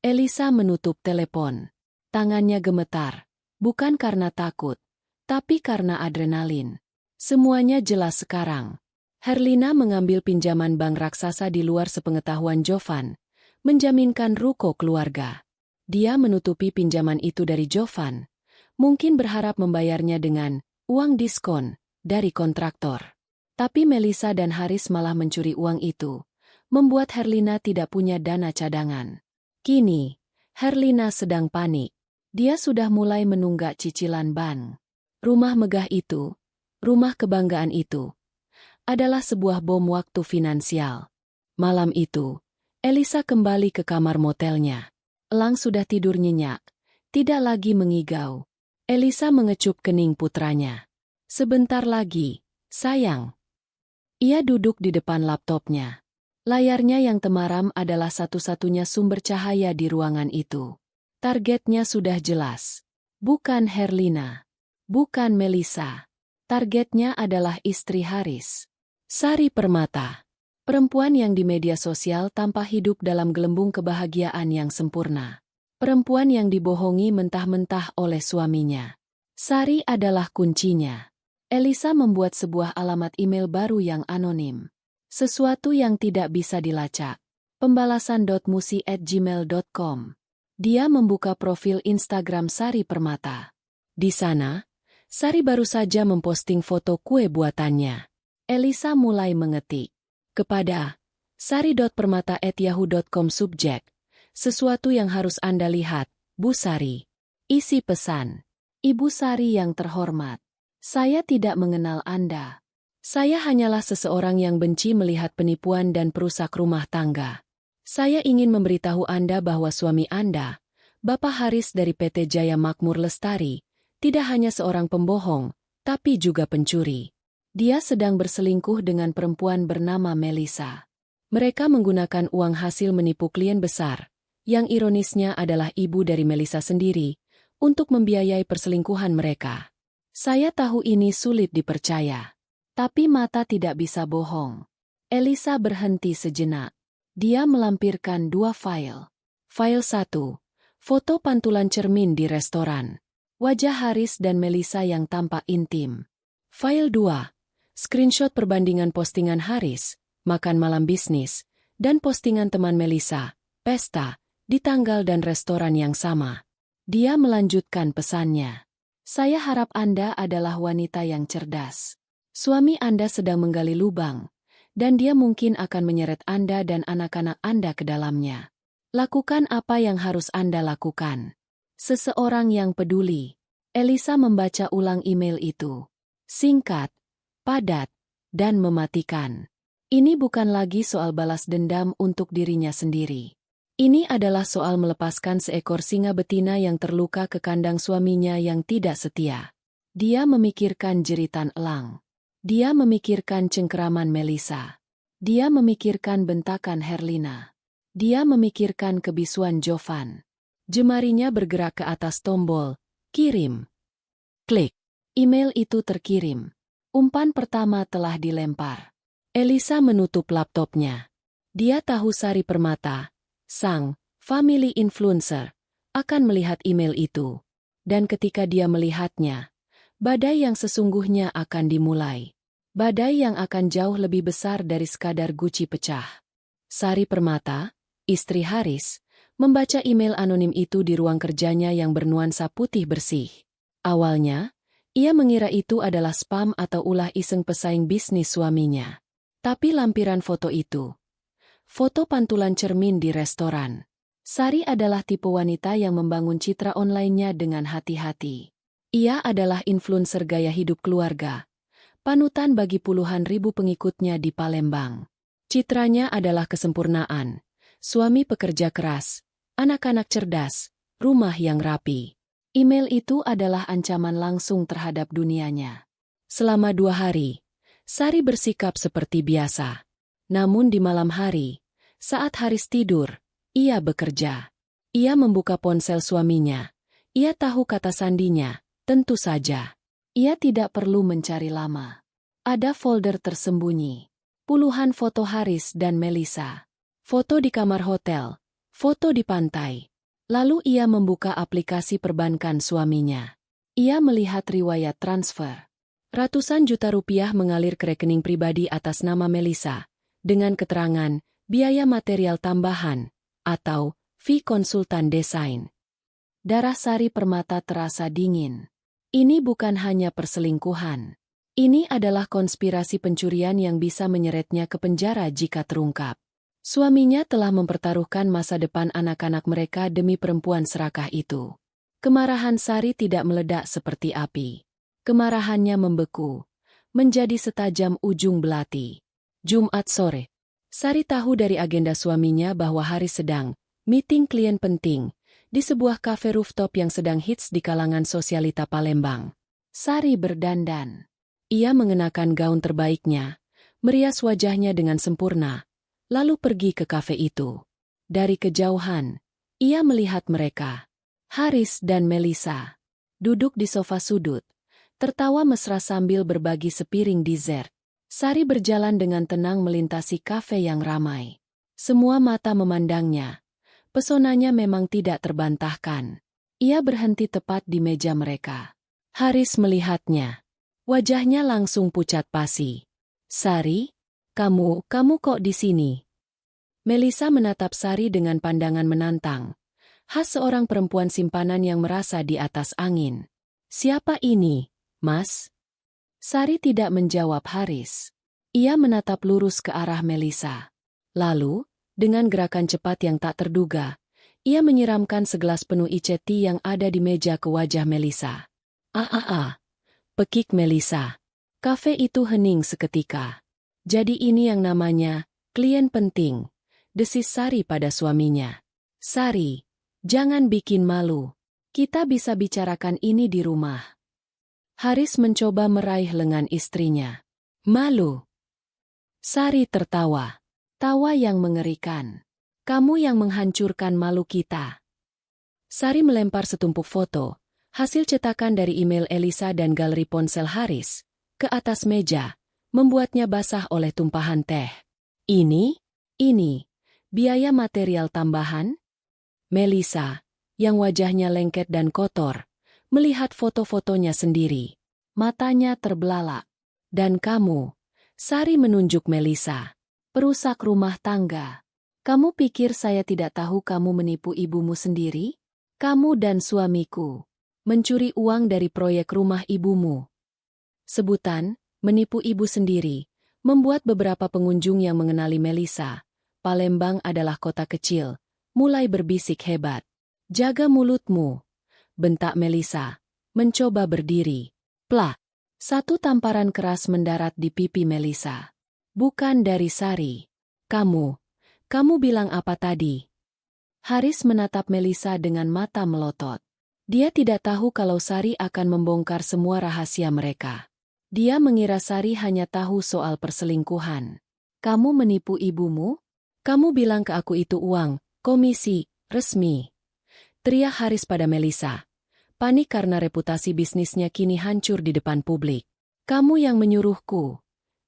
Elisa menutup telepon. Tangannya gemetar, bukan karena takut, tapi karena adrenalin. Semuanya jelas sekarang. Herlina mengambil pinjaman bank raksasa di luar sepengetahuan Jovan, menjaminkan ruko keluarga. Dia menutupi pinjaman itu dari Jovan, mungkin berharap membayarnya dengan uang diskon dari kontraktor. Tapi Melisa dan Haris malah mencuri uang itu, membuat Herlina tidak punya dana cadangan. Kini, Herlina sedang panik. Dia sudah mulai menunggak cicilan bank. Rumah megah itu, rumah kebanggaan itu, adalah sebuah bom waktu finansial. Malam itu, Elisa kembali ke kamar motelnya. Elang sudah tidur nyenyak, tidak lagi mengigau. Elisa mengecup kening putranya. Sebentar lagi, sayang. Ia duduk di depan laptopnya. Layarnya yang temaram adalah satu-satunya sumber cahaya di ruangan itu. Targetnya sudah jelas. Bukan Herlina. Bukan Melisa. Targetnya adalah istri Haris. Sari Permata. Perempuan yang di media sosial tampak hidup dalam gelembung kebahagiaan yang sempurna. Perempuan yang dibohongi mentah-mentah oleh suaminya. Sari adalah kuncinya. Elisa membuat sebuah alamat email baru yang anonim. Sesuatu yang tidak bisa dilacak. Pembalasan.musi@gmail.com. Dia membuka profil Instagram Sari Permata. Di sana, Sari baru saja memposting foto kue buatannya. Elisa mulai mengetik. Kepada sari.permata@yahoo.com subjek. Sesuatu yang harus Anda lihat, Bu Sari. Isi pesan. Ibu Sari yang terhormat. Saya tidak mengenal Anda. Saya hanyalah seseorang yang benci melihat penipuan dan perusak rumah tangga. Saya ingin memberitahu Anda bahwa suami Anda, Bapak Haris dari PT Jaya Makmur Lestari, tidak hanya seorang pembohong, tapi juga pencuri. Dia sedang berselingkuh dengan perempuan bernama Melisa. Mereka menggunakan uang hasil menipu klien besar, yang ironisnya adalah ibu dari Melisa sendiri, untuk membiayai perselingkuhan mereka. Saya tahu ini sulit dipercaya. Tapi mata tidak bisa bohong. Elisa berhenti sejenak. Dia melampirkan dua file. File 1. Foto pantulan cermin di restoran. Wajah Haris dan Melisa yang tampak intim. File 2. Screenshot perbandingan postingan Haris, makan malam bisnis, dan postingan teman Melisa, pesta, di tanggal dan restoran yang sama. Dia melanjutkan pesannya. Saya harap Anda adalah wanita yang cerdas. Suami Anda sedang menggali lubang, dan dia mungkin akan menyeret Anda dan anak-anak Anda ke dalamnya. Lakukan apa yang harus Anda lakukan. Seseorang yang peduli. Elisa membaca ulang email itu. Singkat, padat, dan mematikan. Ini bukan lagi soal balas dendam untuk dirinya sendiri. Ini adalah soal melepaskan seekor singa betina yang terluka ke kandang suaminya yang tidak setia. Dia memikirkan jeritan elang. Dia memikirkan cengkeraman Melisa. Dia memikirkan bentakan Herlina. Dia memikirkan kebisuan Jovan. Jemarinya bergerak ke atas tombol, kirim. Klik. Email itu terkirim. Umpan pertama telah dilempar. Elisa menutup laptopnya. Dia tahu Sari Permata, sang family influencer, akan melihat email itu. Dan ketika dia melihatnya, badai yang sesungguhnya akan dimulai. Badai yang akan jauh lebih besar dari sekadar guci pecah. Sari Permata, istri Haris, membaca email anonim itu di ruang kerjanya yang bernuansa putih bersih. Awalnya, ia mengira itu adalah spam atau ulah iseng pesaing bisnis suaminya. Tapi lampiran foto itu, foto pantulan cermin di restoran. Sari adalah tipe wanita yang membangun citra online-nya dengan hati-hati. Ia adalah influencer gaya hidup keluarga, panutan bagi puluhan ribu pengikutnya di Palembang. Citranya adalah kesempurnaan, suami pekerja keras, anak-anak cerdas, rumah yang rapi. Email itu adalah ancaman langsung terhadap dunianya. Selama 2 hari, Sari bersikap seperti biasa. Namun di malam hari, saat Haris tidur, ia bekerja. Ia membuka ponsel suaminya. Ia tahu kata sandinya, tentu saja. Ia tidak perlu mencari lama. Ada folder tersembunyi. Puluhan foto Haris dan Melisa. Foto di kamar hotel, foto di pantai. Lalu ia membuka aplikasi perbankan suaminya. Ia melihat riwayat transfer. Ratusan juta rupiah mengalir ke rekening pribadi atas nama Melisa, dengan keterangan, biaya material tambahan, atau fee konsultan desain. Darah Sari Permata terasa dingin. Ini bukan hanya perselingkuhan. Ini adalah konspirasi pencurian yang bisa menyeretnya ke penjara jika terungkap. Suaminya telah mempertaruhkan masa depan anak-anak mereka demi perempuan serakah itu. Kemarahan Sari tidak meledak seperti api. Kemarahannya membeku, menjadi setajam ujung belati. Jumat sore. Sari tahu dari agenda suaminya bahwa Haris sedang meeting klien penting di sebuah kafe rooftop yang sedang hits di kalangan sosialita Palembang. Sari berdandan. Ia mengenakan gaun terbaiknya, merias wajahnya dengan sempurna, lalu pergi ke kafe itu. Dari kejauhan, ia melihat mereka. Haris dan Melisa duduk di sofa sudut, tertawa mesra sambil berbagi sepiring dessert. Sari berjalan dengan tenang melintasi kafe yang ramai. Semua mata memandangnya. Pesonanya memang tidak terbantahkan. Ia berhenti tepat di meja mereka. Haris melihatnya. Wajahnya langsung pucat pasi. Sari, kamu kok di sini? Melisa menatap Sari dengan pandangan menantang. Khas seorang perempuan simpanan yang merasa di atas angin. Siapa ini, Mas? Sari tidak menjawab Haris. Ia menatap lurus ke arah Melisa. Lalu, dengan gerakan cepat yang tak terduga, ia menyiramkan segelas penuh iced tea yang ada di meja ke wajah Melisa. Pekik Melisa. Kafe itu hening seketika. Jadi ini yang namanya klien penting, desis Sari pada suaminya. Sari, jangan bikin malu. Kita bisa bicarakan ini di rumah. Haris mencoba meraih lengan istrinya. Malu. Sari tertawa. Tawa yang mengerikan. Kamu yang menghancurkan malu kita. Sari melempar setumpuk foto, hasil cetakan dari email Elisa dan galeri ponsel Haris, ke atas meja, membuatnya basah oleh tumpahan teh. Ini, biaya material tambahan? Melisa, yang wajahnya lengket dan kotor, melihat foto-fotonya sendiri. Matanya terbelalak. Dan kamu, Sari menunjuk Melisa, perusak rumah tangga. Kamu pikir saya tidak tahu kamu menipu ibumu sendiri? Kamu dan suamiku mencuri uang dari proyek rumah ibumu. Sebutan, menipu ibu sendiri, membuat beberapa pengunjung yang mengenali Melisa, Palembang adalah kota kecil, mulai berbisik hebat. Jaga mulutmu, bentak Melisa, mencoba berdiri. Plak, satu tamparan keras mendarat di pipi Melisa. Bukan dari Sari. Kamu bilang apa tadi? Haris menatap Melisa dengan mata melotot. Dia tidak tahu kalau Sari akan membongkar semua rahasia mereka. Dia mengira Sari hanya tahu soal perselingkuhan. Kamu menipu ibumu? Kamu bilang ke aku itu uang, komisi, resmi. Teriak Haris pada Melisa. Panik karena reputasi bisnisnya kini hancur di depan publik. Kamu yang menyuruhku,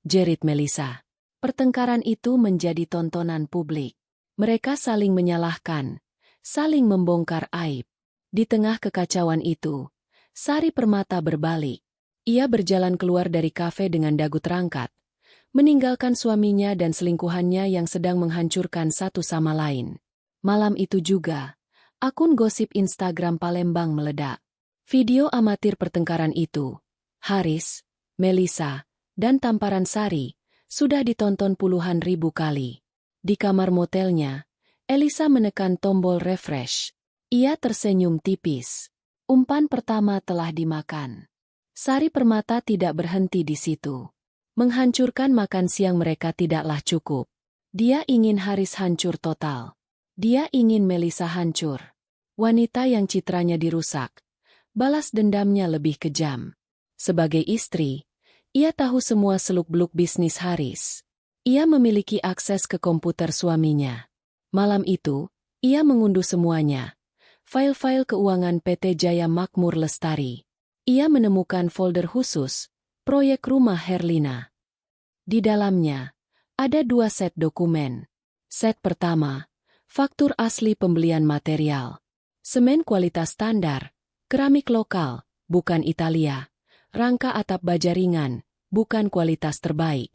jerit Melisa. Pertengkaran itu menjadi tontonan publik. Mereka saling menyalahkan, saling membongkar aib. Di tengah kekacauan itu, Sari Permata berbalik. Ia berjalan keluar dari kafe dengan dagu terangkat, meninggalkan suaminya dan selingkuhannya yang sedang menghancurkan satu sama lain. Malam itu juga, akun gosip Instagram Palembang meledak. Video amatir pertengkaran itu, Haris, Melisa, dan tamparan Sari, sudah ditonton puluhan ribu kali. Di kamar motelnya, Elisa menekan tombol refresh. Ia tersenyum tipis. Umpan pertama telah dimakan. Sari Permata tidak berhenti di situ. Menghancurkan makan siang mereka tidaklah cukup. Dia ingin Haris hancur total. Dia ingin Melisa hancur. Wanita yang citranya dirusak, Balas dendamnya lebih kejam. Sebagai istri, ia tahu semua seluk-beluk bisnis Haris. Ia memiliki akses ke komputer suaminya. Malam itu, ia mengunduh semuanya. File-file keuangan PT Jaya Makmur Lestari. Ia menemukan folder khusus, proyek rumah Herlina. Di dalamnya, ada 2 set dokumen. Set pertama, faktur asli pembelian material. Semen kualitas standar, keramik lokal, bukan Italia. Rangka atap baja ringan, bukan kualitas terbaik.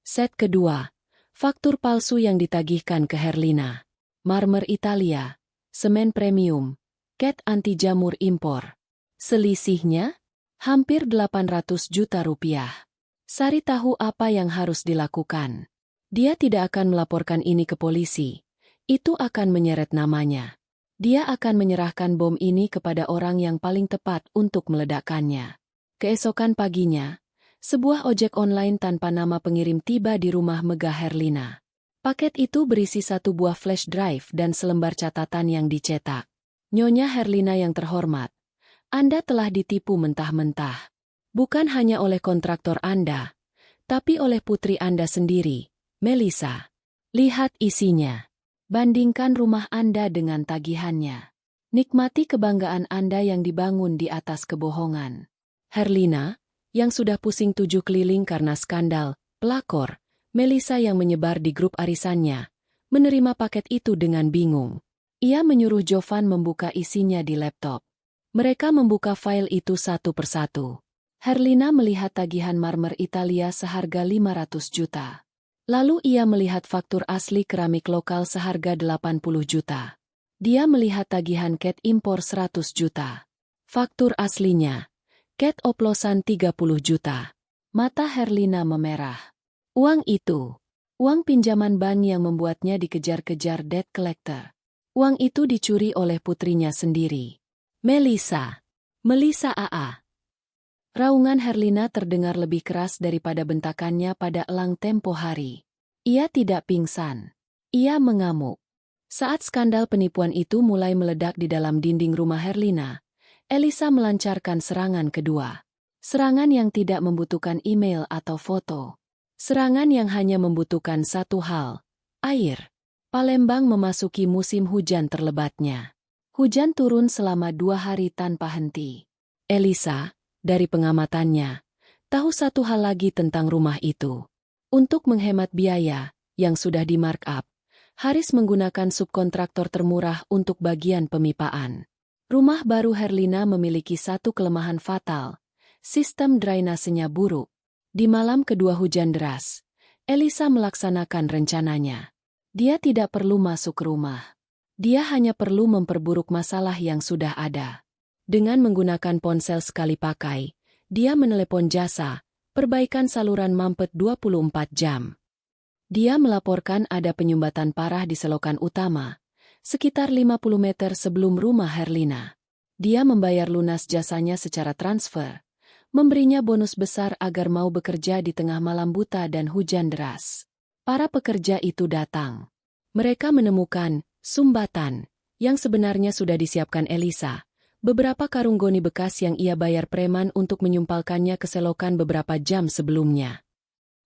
Set kedua, faktur palsu yang ditagihkan ke Herlina. Marmer Italia, semen premium, cat anti jamur impor. Selisihnya, hampir 800 juta rupiah. Sari tahu apa yang harus dilakukan. Dia tidak akan melaporkan ini ke polisi. Itu akan menyeret namanya. Dia akan menyerahkan bom ini kepada orang yang paling tepat untuk meledakkannya. Keesokan paginya, sebuah ojek online tanpa nama pengirim tiba di rumah megah Herlina. Paket itu berisi 1 buah flash drive dan selembar catatan yang dicetak. Nyonya Herlina yang terhormat, Anda telah ditipu mentah-mentah. Bukan hanya oleh kontraktor Anda, tapi oleh putri Anda sendiri, Melissa. Lihat isinya. Bandingkan rumah Anda dengan tagihannya. Nikmati kebanggaan Anda yang dibangun di atas kebohongan. Herlina, yang sudah pusing 7 keliling karena skandal, pelakor, Melissa yang menyebar di grup arisannya, menerima paket itu dengan bingung. Ia menyuruh Jovan membuka isinya di laptop. Mereka membuka file itu satu persatu. Herlina melihat tagihan marmer Italia seharga 500 juta. Lalu ia melihat faktur asli keramik lokal seharga 80 juta. Dia melihat tagihan cat impor 100 juta. Faktur aslinya, cat oplosan 30 juta. Mata Herlina memerah. Uang itu, uang pinjaman bank yang membuatnya dikejar-kejar debt collector. Uang itu dicuri oleh putrinya sendiri. Melissa AA. Raungan Herlina terdengar lebih keras daripada bentakannya pada elang tempo hari. Ia tidak pingsan. Ia mengamuk. Saat skandal penipuan itu mulai meledak di dalam dinding rumah Herlina, Elisa melancarkan serangan kedua. Serangan yang tidak membutuhkan email atau foto. Serangan yang hanya membutuhkan satu hal, air. Palembang memasuki musim hujan terlebatnya. Hujan turun selama 2 hari tanpa henti. Elisa, dari pengamatannya, tahu satu hal lagi tentang rumah itu. Untuk menghemat biaya, yang sudah di markup, Haris menggunakan subkontraktor termurah untuk bagian pemipaan. Rumah baru Herlina memiliki satu kelemahan fatal, sistem drainasenya buruk. Di malam kedua hujan deras, Elisa melaksanakan rencananya. Dia tidak perlu masuk ke rumah. Dia hanya perlu memperburuk masalah yang sudah ada. Dengan menggunakan ponsel sekali pakai, dia menelepon jasa, perbaikan saluran mampet 24 jam. Dia melaporkan ada penyumbatan parah di selokan utama, sekitar 50 meter sebelum rumah Herlina. Dia membayar lunas jasanya secara transfer, memberinya bonus besar agar mau bekerja di tengah malam buta dan hujan deras. Para pekerja itu datang. Mereka menemukan sumbatan yang sebenarnya sudah disiapkan Elisa. Beberapa karung goni bekas yang ia bayar preman untuk menyumpalkannya ke selokan beberapa jam sebelumnya.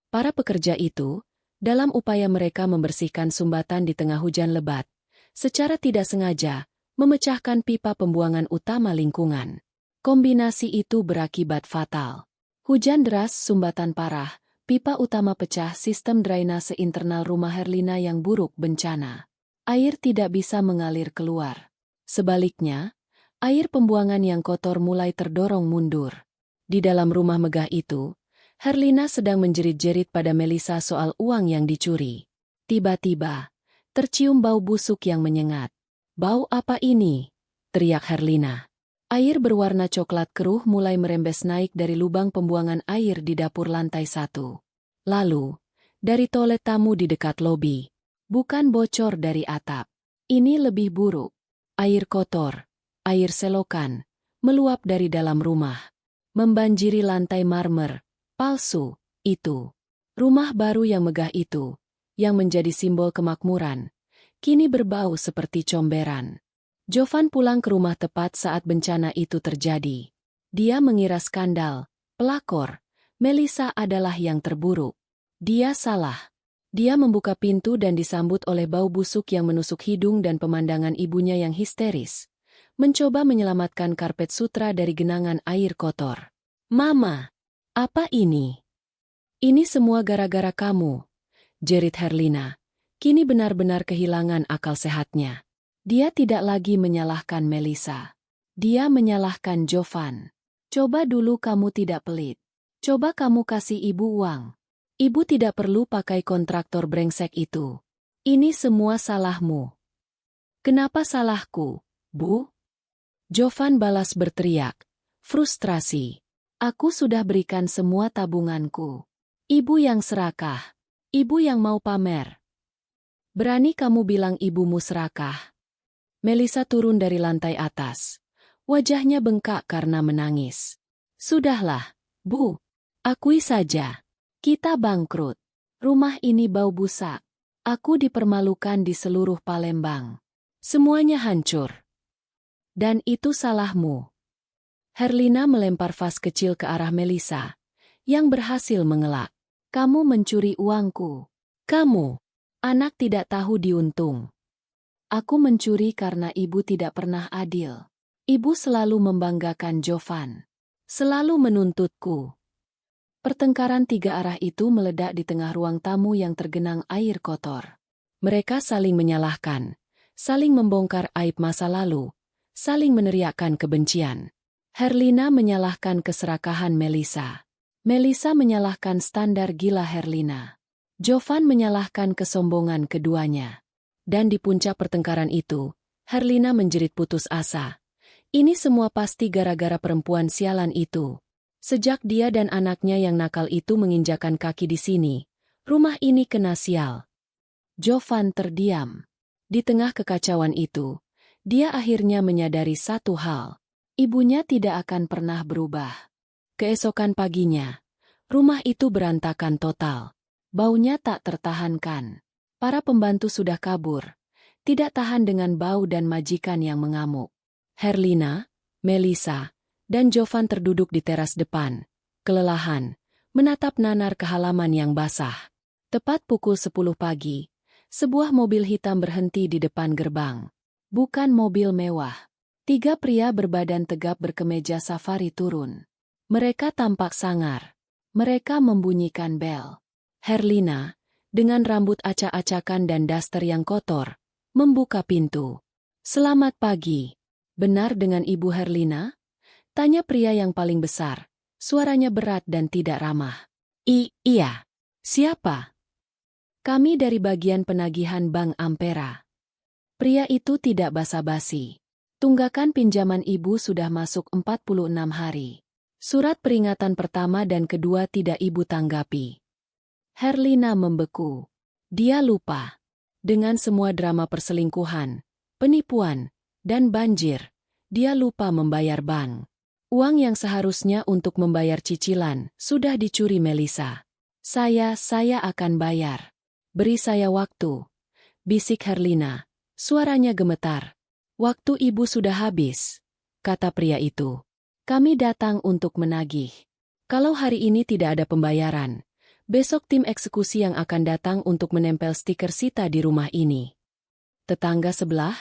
Para pekerja itu, dalam upaya mereka membersihkan sumbatan di tengah hujan lebat, secara tidak sengaja, memecahkan pipa pembuangan utama lingkungan. Kombinasi itu berakibat fatal. Hujan deras, sumbatan parah, pipa utama pecah, sistem drainase internal rumah Herlina yang buruk, bencana. Air tidak bisa mengalir keluar. Sebaliknya, air pembuangan yang kotor mulai terdorong mundur. Di dalam rumah megah itu, Herlina sedang menjerit-jerit pada Melissa soal uang yang dicuri. Tiba-tiba, tercium bau busuk yang menyengat. "Bau apa ini?" teriak Herlina. Air berwarna coklat keruh mulai merembes naik dari lubang pembuangan air di dapur lantai 1. Lalu, dari toilet tamu di dekat lobi. Bukan bocor dari atap. Ini lebih buruk. Air kotor, air selokan, meluap dari dalam rumah. Membanjiri lantai marmer, palsu, itu. Rumah baru yang megah itu, yang menjadi simbol kemakmuran, kini berbau seperti comberan. Jovan pulang ke rumah tepat saat bencana itu terjadi. Dia mengira skandal, pelakor, Melissa adalah yang terburuk. Dia salah. Dia membuka pintu dan disambut oleh bau busuk yang menusuk hidung dan pemandangan ibunya yang histeris. Mencoba menyelamatkan karpet sutra dari genangan air kotor. "Mama, apa ini? Ini semua gara-gara kamu," jerit Herlina. Kini benar-benar kehilangan akal sehatnya. Dia tidak lagi menyalahkan Melissa. Dia menyalahkan Jovan. "Coba dulu kamu tidak pelit. Coba kamu kasih ibu uang. Ibu tidak perlu pakai kontraktor brengsek itu. Ini semua salahmu." "Kenapa salahku, Bu?" Jovan balas berteriak. Frustrasi. "Aku sudah berikan semua tabunganku. Ibu yang serakah. Ibu yang mau pamer. Berani kamu bilang ibumu serakah?" Melissa turun dari lantai atas. Wajahnya bengkak karena menangis. "Sudahlah, Bu. Akui saja. Kita bangkrut. Rumah ini bau busak. Aku dipermalukan di seluruh Palembang. Semuanya hancur. Dan itu salahmu." Herlina melempar vas kecil ke arah Melissa, yang berhasil mengelak. "Kamu mencuri uangku. Kamu. Anak tidak tahu diuntung. Aku mencuri karena ibu tidak pernah adil. Ibu selalu membanggakan Jovan. Selalu menuntutku." Pertengkaran tiga arah itu meledak di tengah ruang tamu yang tergenang air kotor. Mereka saling menyalahkan, saling membongkar aib masa lalu, saling meneriakkan kebencian. Herlina menyalahkan keserakahan Melissa. Melissa menyalahkan standar gila Herlina. Jovan menyalahkan kesombongan keduanya. Dan di puncak pertengkaran itu, Herlina menjerit putus asa. Ini semua pasti gara-gara perempuan sialan itu. Sejak dia dan anaknya yang nakal itu menginjakan kaki di sini, rumah ini kena sial. Jovan terdiam. Di tengah kekacauan itu, dia akhirnya menyadari satu hal. Ibunya tidak akan pernah berubah. Keesokan paginya, rumah itu berantakan total. Baunya tak tertahankan. Para pembantu sudah kabur. Tidak tahan dengan bau dan majikan yang mengamuk. Herlina, Melissa, dan Jovan terduduk di teras depan, kelelahan, menatap nanar ke halaman yang basah. Tepat pukul 10 pagi, sebuah mobil hitam berhenti di depan gerbang. Bukan mobil mewah. 3 pria berbadan tegap berkemeja safari turun. Mereka tampak sangar. Mereka membunyikan bel. Herlina, dengan rambut acak-acakan dan daster yang kotor, membuka pintu. "Selamat pagi. Benar dengan Ibu Herlina?" tanya pria yang paling besar. Suaranya berat dan tidak ramah. Iya. Siapa?" "Kami dari bagian penagihan Bank Ampera." Pria itu tidak basa-basi. "Tunggakan pinjaman ibu sudah masuk 46 hari. Surat peringatan pertama dan kedua tidak ibu tanggapi." Herlina membeku. Dia lupa. Dengan semua drama perselingkuhan, penipuan, dan banjir, dia lupa membayar bank. Uang yang seharusnya untuk membayar cicilan sudah dicuri Melissa. Saya akan bayar. Beri saya waktu," bisik Herlina. Suaranya gemetar. "Waktu ibu sudah habis," kata pria itu. "Kami datang untuk menagih. Kalau hari ini tidak ada pembayaran, besok tim eksekusi yang akan datang untuk menempel stiker sita di rumah ini." Tetangga sebelah,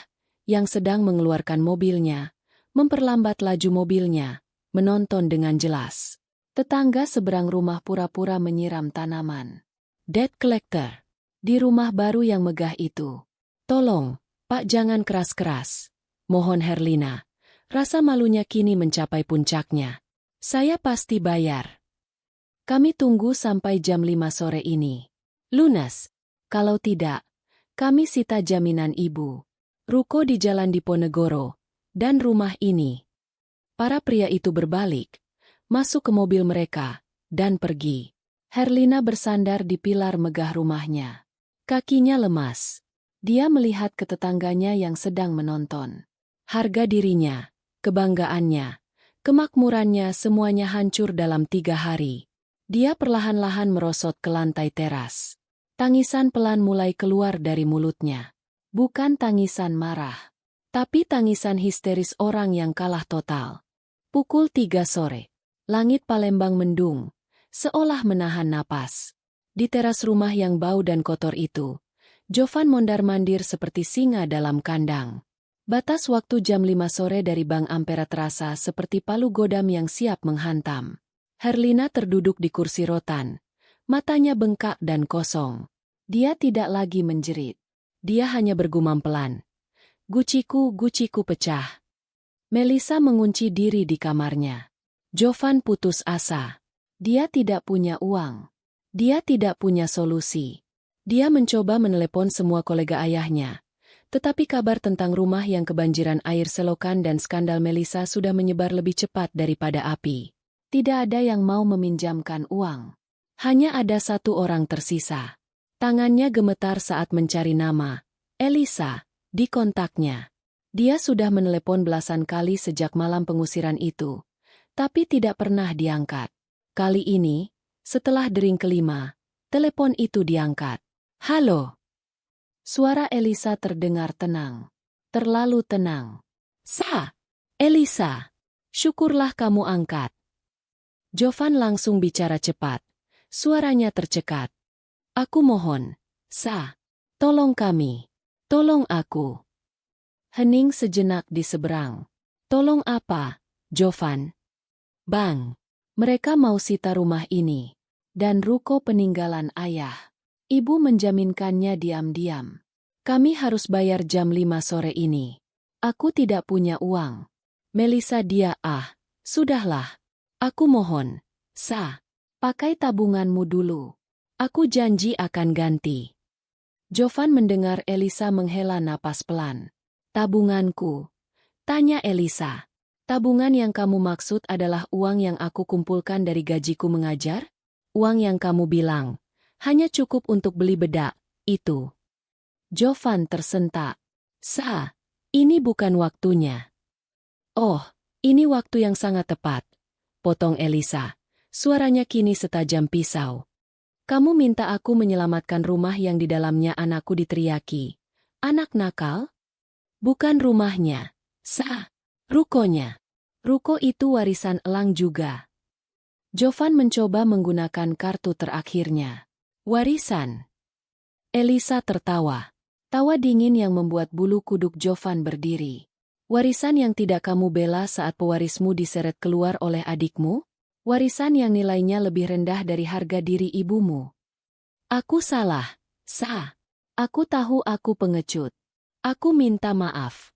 yang sedang mengeluarkan mobilnya, memperlambat laju mobilnya, menonton dengan jelas. Tetangga seberang rumah pura-pura menyiram tanaman. "Debt collector. Di rumah baru yang megah itu. Tolong, Pak, jangan keras-keras," mohon Herlina. Rasa malunya kini mencapai puncaknya. "Saya pasti bayar. Kami tunggu sampai jam 5 sore ini. Lunas. Kalau tidak, kami sita jaminan ibu. Ruko di Jalan Diponegoro, dan rumah ini." Para pria itu berbalik, masuk ke mobil mereka, dan pergi. Herlina bersandar di pilar megah rumahnya. Kakinya lemas. Dia melihat ke tetangganya yang sedang menonton. Harga dirinya, kebanggaannya, kemakmurannya semuanya hancur dalam 3 hari. Dia perlahan-lahan merosot ke lantai teras. Tangisan pelan mulai keluar dari mulutnya. Bukan tangisan marah, Tapi tangisan histeris orang yang kalah total. Pukul 3 sore. Langit Palembang mendung, seolah menahan napas. Di teras rumah yang bau dan kotor itu, Jovan mondar-mandir seperti singa dalam kandang. Batas waktu jam 5 sore dari Bank Ampera terasa seperti palu godam yang siap menghantam. Herlina terduduk di kursi rotan. Matanya bengkak dan kosong. Dia tidak lagi menjerit. Dia hanya bergumam pelan. Guciku pecah. Melisa mengunci diri di kamarnya. Jovan putus asa. Dia tidak punya uang. Dia tidak punya solusi. Dia mencoba menelepon semua kolega ayahnya. Tetapi kabar tentang rumah yang kebanjiran air selokan dan skandal Melisa sudah menyebar lebih cepat daripada api. Tidak ada yang mau meminjamkan uang. Hanya ada satu orang tersisa. Tangannya gemetar saat mencari nama. Elisa. Di kontaknya. Dia sudah menelepon belasan kali sejak malam pengusiran itu. Tapi tidak pernah diangkat. Kali ini, setelah dering kelima, telepon itu diangkat. Halo. Suara Elisa terdengar tenang. Terlalu tenang. Sa. Elisa. Syukurlah kamu angkat. Jovan langsung bicara cepat. Suaranya tercekat. Aku mohon. Sa. Tolong kami. Tolong aku. Hening sejenak di seberang. Tolong apa, Jovan? Bang. Mereka mau sita rumah ini. Dan ruko peninggalan ayah. Ibu menjaminkannya diam-diam. Kami harus bayar jam 5 sore ini. Aku tidak punya uang. Melisa sudahlah. Aku mohon. Sa. Pakai tabunganmu dulu. Aku janji akan ganti. Jovan mendengar Elisa menghela napas pelan. Tabunganku. Tanya Elisa. Tabungan yang kamu maksud adalah uang yang aku kumpulkan dari gajiku mengajar? Uang yang kamu bilang, hanya cukup untuk beli bedak, itu. Jovan tersentak. Sa, ini bukan waktunya. Oh, ini waktu yang sangat tepat. Potong Elisa. Suaranya kini setajam pisau. Kamu minta aku menyelamatkan rumah yang di dalamnya anakku diteriaki. Anak nakal? Bukan rumahnya. Sa. Rukonya. Ruko itu warisan Elang juga. Jovan mencoba menggunakan kartu terakhirnya. Warisan. Elisa tertawa. Tawa dingin yang membuat bulu kuduk Jovan berdiri. Warisan yang tidak kamu bela saat pewarismu diseret keluar oleh adikmu? Warisan yang nilainya lebih rendah dari harga diri ibumu. Aku salah. Sa. Aku tahu aku pengecut. Aku minta maaf.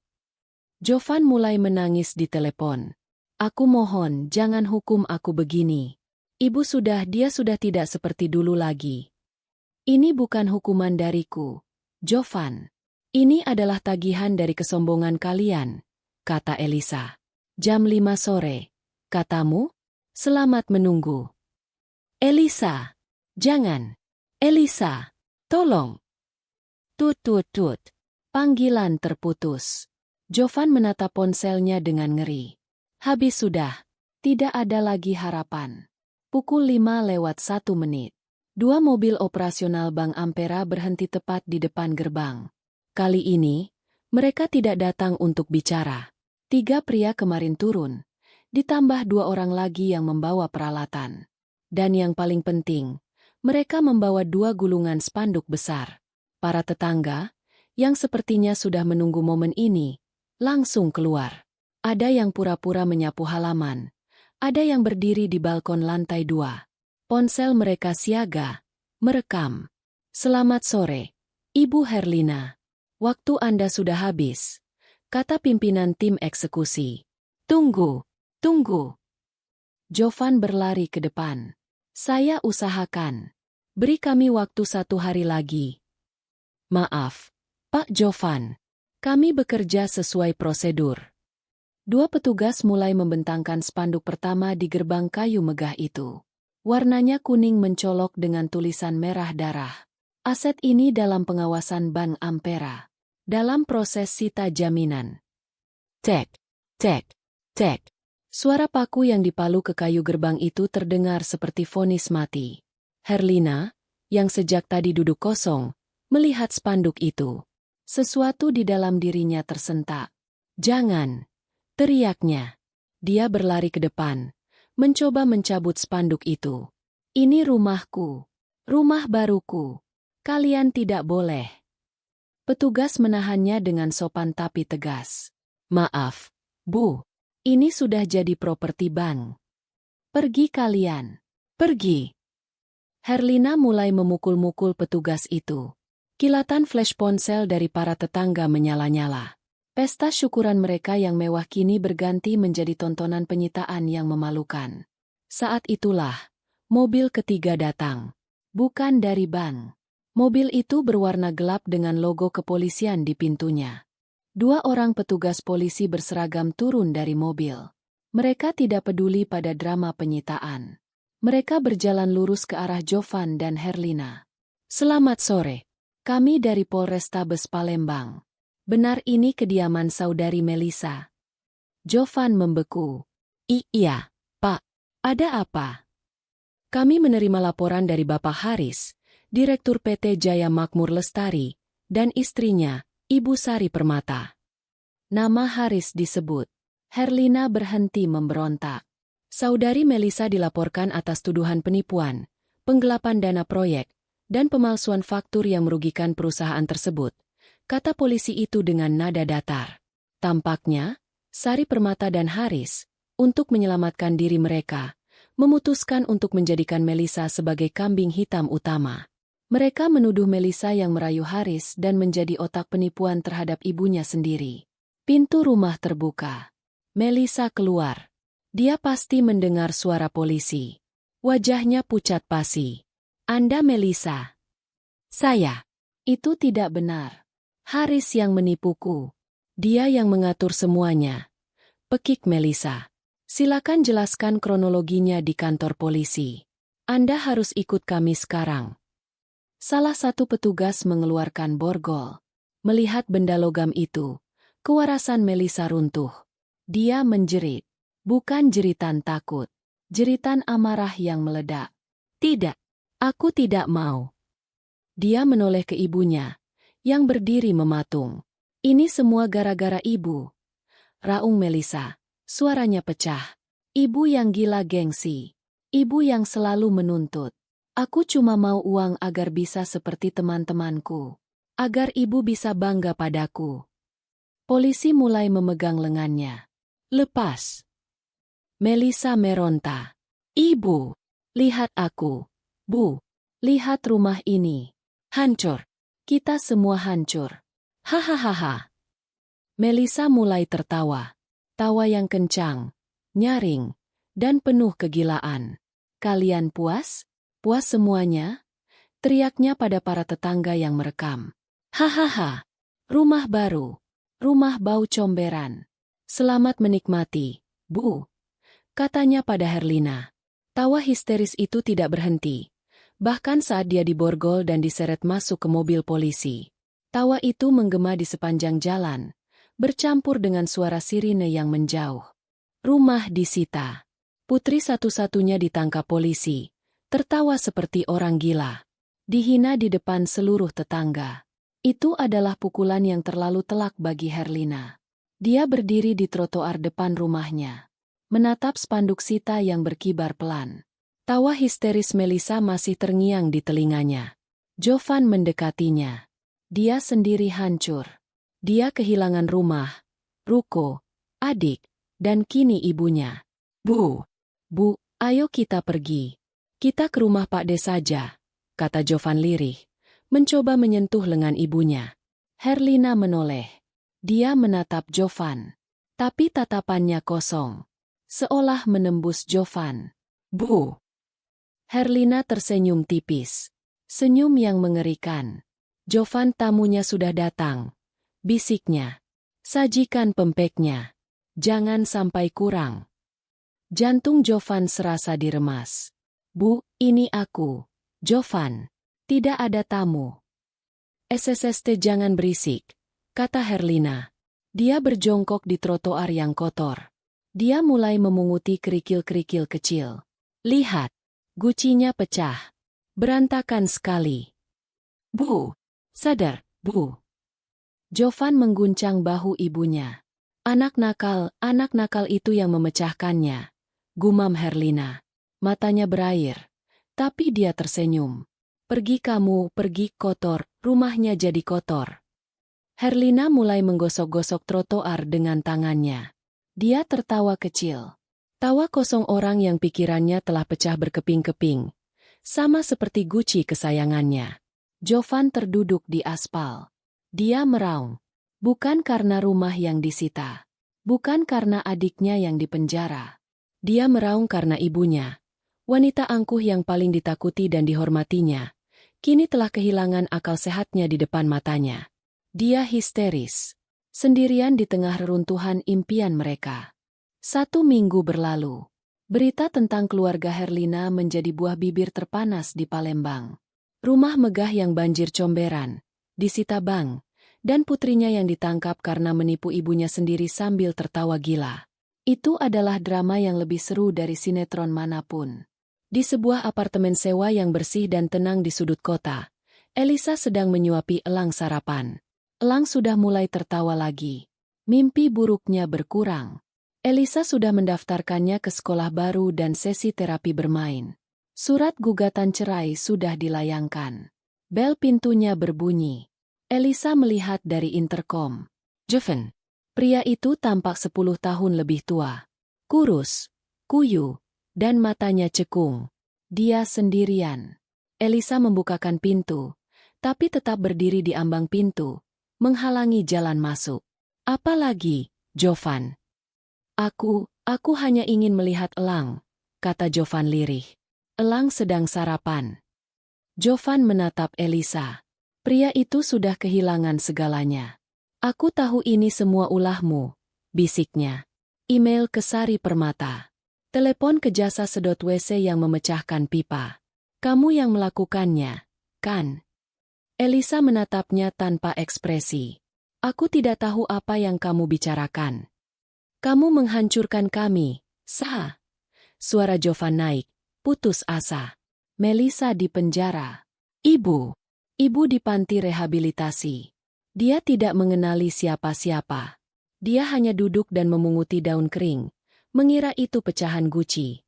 Jovan mulai menangis di telepon. Aku mohon, jangan hukum aku begini. Dia sudah tidak seperti dulu lagi. Ini bukan hukuman dariku, Jovan. Ini adalah tagihan dari kesombongan kalian, kata Elisa. Jam 5 sore. Katamu? Selamat menunggu. Elisa. Jangan. Elisa. Tolong. Tut tut tut. Panggilan terputus. Jovan menatap ponselnya dengan ngeri. Habis sudah. Tidak ada lagi harapan. Pukul 5:01. 2 mobil operasional Bank Ampera berhenti tepat di depan gerbang. Kali ini, mereka tidak datang untuk bicara. 3 pria kemarin turun. Ditambah 2 orang lagi yang membawa peralatan. Dan yang paling penting, mereka membawa 2 gulungan spanduk besar. Para tetangga, yang sepertinya sudah menunggu momen ini, langsung keluar. Ada yang pura-pura menyapu halaman. Ada yang berdiri di balkon lantai 2. Ponsel mereka siaga, merekam. Selamat sore, Ibu Herlina. Waktu Anda sudah habis, kata pimpinan tim eksekusi. Tunggu. Tunggu. Jovan berlari ke depan. Saya usahakan. Beri kami waktu 1 hari lagi. Maaf, Pak Jovan. Kami bekerja sesuai prosedur. 2 petugas mulai membentangkan spanduk pertama di gerbang kayu megah itu. Warnanya kuning mencolok dengan tulisan merah darah. Aset ini dalam pengawasan Bank Ampera. Dalam proses sita jaminan. Tek, tek, tek. Suara paku yang dipalu ke kayu gerbang itu terdengar seperti vonis mati. Herlina, yang sejak tadi duduk kosong, melihat spanduk itu. Sesuatu di dalam dirinya tersentak. Jangan, teriaknya. Dia berlari ke depan, mencoba mencabut spanduk itu. Ini rumahku, rumah baruku. Kalian tidak boleh. Petugas menahannya dengan sopan tapi tegas. Maaf, Bu. Ini sudah jadi properti bank. Pergi kalian. Pergi. Herlina mulai memukul-mukul petugas itu. Kilatan flash ponsel dari para tetangga menyala-nyala. Pesta syukuran mereka yang mewah kini berganti menjadi tontonan penyitaan yang memalukan. Saat itulah, mobil ketiga datang. Bukan dari bank. Mobil itu berwarna gelap dengan logo kepolisian di pintunya. 2 orang petugas polisi berseragam turun dari mobil. Mereka tidak peduli pada drama penyitaan. Mereka berjalan lurus ke arah Jovan dan Herlina. Selamat sore. Kami dari Polrestabes Palembang. Benar ini kediaman saudari Melisa? Jovan membeku. Iya, Pak. Ada apa? Kami menerima laporan dari Bapak Haris, Direktur PT Jaya Makmur Lestari, dan istrinya, Ibu Sari Permata. Nama Haris disebut. Herlina berhenti memberontak. Saudari Melisa dilaporkan atas tuduhan penipuan, penggelapan dana proyek, dan pemalsuan faktur yang merugikan perusahaan tersebut, kata polisi itu dengan nada datar. Tampaknya, Sari Permata dan Haris, untuk menyelamatkan diri mereka, memutuskan untuk menjadikan Melisa sebagai kambing hitam utama. Mereka menuduh Melisa yang merayu Haris dan menjadi otak penipuan terhadap ibunya sendiri. Pintu rumah terbuka. Melisa keluar. Dia pasti mendengar suara polisi. Wajahnya pucat pasi. Anda Melisa? Saya. Itu tidak benar. Haris yang menipuku. Dia yang mengatur semuanya. Pekik Melisa. Silakan jelaskan kronologinya di kantor polisi. Anda harus ikut kami sekarang. Salah satu petugas mengeluarkan borgol. Melihat benda logam itu, kewarasan Melisa runtuh. Dia menjerit. Bukan jeritan takut. Jeritan amarah yang meledak. Tidak. Aku tidak mau. Dia menoleh ke ibunya, yang berdiri mematung. Ini semua gara-gara ibu. Raung Melisa. Suaranya pecah. Ibu yang gila gengsi. Ibu yang selalu menuntut. Aku cuma mau uang agar bisa seperti teman-temanku. Agar ibu bisa bangga padaku. Polisi mulai memegang lengannya. Lepas. Melisa meronta. Ibu, lihat aku. Bu, lihat rumah ini. Hancur. Kita semua hancur. Hahaha. Melisa mulai tertawa. Tawa yang kencang, nyaring, dan penuh kegilaan. Kalian puas? Puas semuanya? Teriaknya pada para tetangga yang merekam. Hahaha. Rumah baru. Rumah bau comberan. Selamat menikmati, Bu. Katanya pada Herlina. Tawa histeris itu tidak berhenti. Bahkan saat dia diborgol dan diseret masuk ke mobil polisi. Tawa itu menggema di sepanjang jalan, bercampur dengan suara sirine yang menjauh. Rumah disita. Putri satu-satunya ditangkap polisi, tertawa seperti orang gila. Dihina di depan seluruh tetangga. Itu adalah pukulan yang terlalu telak bagi Herlina. Dia berdiri di trotoar depan rumahnya. Menatap spanduk sita yang berkibar pelan. Tawa histeris Melisa masih terngiang di telinganya. Jovan mendekatinya. Dia sendiri hancur. Dia kehilangan rumah, ruko, adik, dan kini ibunya. Bu, ayo kita pergi. Kita ke rumah Pak De saja, kata Jovan lirih, mencoba menyentuh lengan ibunya. Herlina menoleh. Dia menatap Jovan. Tapi tatapannya kosong. Seolah menembus Jovan. Bu. Herlina tersenyum tipis. Senyum yang mengerikan. Jovan, tamunya sudah datang. Bisiknya. Sajikan pempeknya. Jangan sampai kurang. Jantung Jovan serasa diremas. Bu, ini aku. Jovan. Tidak ada tamu. SSST jangan berisik, kata Herlina. Dia berjongkok di trotoar yang kotor. Dia mulai memunguti kerikil-kerikil kecil. Lihat, gucinya pecah. Berantakan sekali. Bu, sadar, Bu. Jovan mengguncang bahu ibunya. Anak nakal itu yang memecahkannya. Gumam Herlina. Matanya berair. Tapi dia tersenyum. Pergi kamu, pergi kotor, rumahnya jadi kotor. Herlina mulai menggosok-gosok trotoar dengan tangannya. Dia tertawa kecil. Tawa kosong orang yang pikirannya telah pecah berkeping-keping. Sama seperti Gucci kesayangannya. Jovan terduduk di aspal. Dia meraung. Bukan karena rumah yang disita. Bukan karena adiknya yang dipenjara. Dia meraung karena ibunya. Wanita angkuh yang paling ditakuti dan dihormatinya. Kini telah kehilangan akal sehatnya di depan matanya. Dia histeris. Sendirian di tengah reruntuhan impian mereka. 1 minggu berlalu. Berita tentang keluarga Herlina menjadi buah bibir terpanas di Palembang. Rumah megah yang banjir comberan, disita bank, dan putrinya yang ditangkap karena menipu ibunya sendiri sambil tertawa gila. Itu adalah drama yang lebih seru dari sinetron manapun. Di sebuah apartemen sewa yang bersih dan tenang di sudut kota, Elisa sedang menyuapi Elang sarapan. Elang sudah mulai tertawa lagi. Mimpi buruknya berkurang. Elisa sudah mendaftarkannya ke sekolah baru dan sesi terapi bermain. Surat gugatan cerai sudah dilayangkan. Bel pintunya berbunyi. Elisa melihat dari interkom. Jovan. Pria itu tampak 10 tahun lebih tua. Kurus, kuyu, dan matanya cekung. Dia sendirian. Elisa membukakan pintu, tapi tetap berdiri di ambang pintu, menghalangi jalan masuk. Apalagi, Jovan? Aku hanya ingin melihat Elang, kata Jovan lirih. Elang sedang sarapan. Jovan menatap Elisa. Pria itu sudah kehilangan segalanya. Aku tahu ini semua ulahmu, bisiknya. Email ke Sari Permata. Telepon ke jasa sedot WC yang memecahkan pipa. Kamu yang melakukannya, kan? Elisa menatapnya tanpa ekspresi. Aku tidak tahu apa yang kamu bicarakan. Kamu menghancurkan kami, Sa. Suara Jovan naik, putus asa. Melisa di penjara. Ibu di panti rehabilitasi. Dia tidak mengenali siapa-siapa. Dia hanya duduk dan memunguti daun kering, mengira itu pecahan Gucci.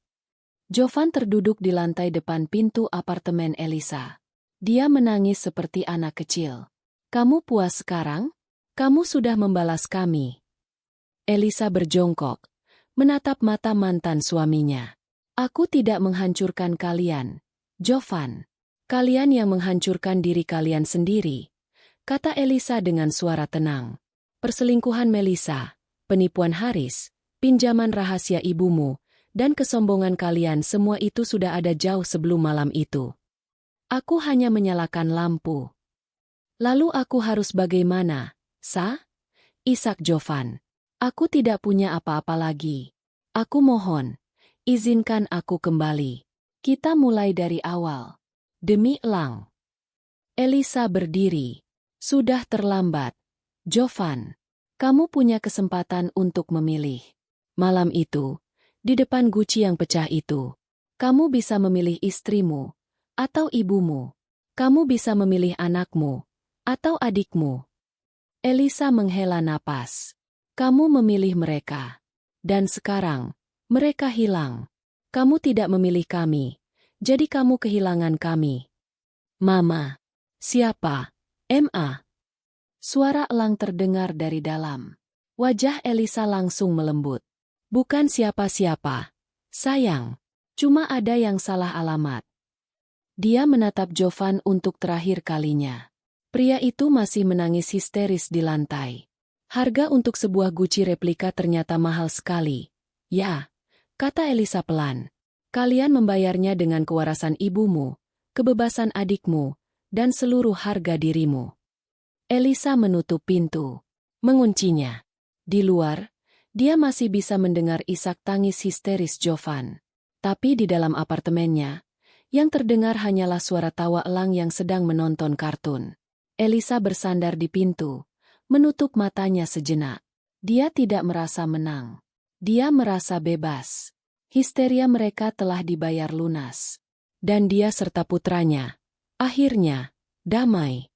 Jovan terduduk di lantai depan pintu apartemen Elisa. Dia menangis seperti anak kecil. Kamu puas sekarang? Kamu sudah membalas kami. Elisa berjongkok, menatap mata mantan suaminya. Aku tidak menghancurkan kalian, Jovan. Kalian yang menghancurkan diri kalian sendiri, kata Elisa dengan suara tenang. Perselingkuhan Melisa, penipuan Haris, pinjaman rahasia ibumu, dan kesombongan kalian semua itu sudah ada jauh sebelum malam itu. Aku hanya menyalakan lampu. Lalu aku harus bagaimana, Sa? Isak Jovan. Aku tidak punya apa-apa lagi. Aku mohon, izinkan aku kembali. Kita mulai dari awal. Demi Elang. Elisa berdiri. Sudah terlambat. Jovan, kamu punya kesempatan untuk memilih. Malam itu, di depan Gucci yang pecah itu, kamu bisa memilih istrimu, atau ibumu. Kamu bisa memilih anakmu, atau adikmu. Elisa menghela napas. Kamu memilih mereka. Dan sekarang, mereka hilang. Kamu tidak memilih kami. Jadi kamu kehilangan kami. Mama. Siapa? Ma. Suara Elang terdengar dari dalam. Wajah Elisa langsung melembut. Bukan siapa-siapa. Sayang. Cuma ada yang salah alamat. Dia menatap Jovan untuk terakhir kalinya. Pria itu masih menangis histeris di lantai. Harga untuk sebuah Gucci replika ternyata mahal sekali. Ya, kata Elisa pelan. Kalian membayarnya dengan kewarasan ibumu, kebebasan adikmu, dan seluruh harga dirimu. Elisa menutup pintu, menguncinya. Di luar, dia masih bisa mendengar isak tangis histeris Jovan. Tapi di dalam apartemennya, yang terdengar hanyalah suara tawa Elang yang sedang menonton kartun. Elisa bersandar di pintu, menutup matanya sejenak. Dia tidak merasa menang. Dia merasa bebas. Histeria mereka telah dibayar lunas. Dan dia serta putranya, akhirnya, damai.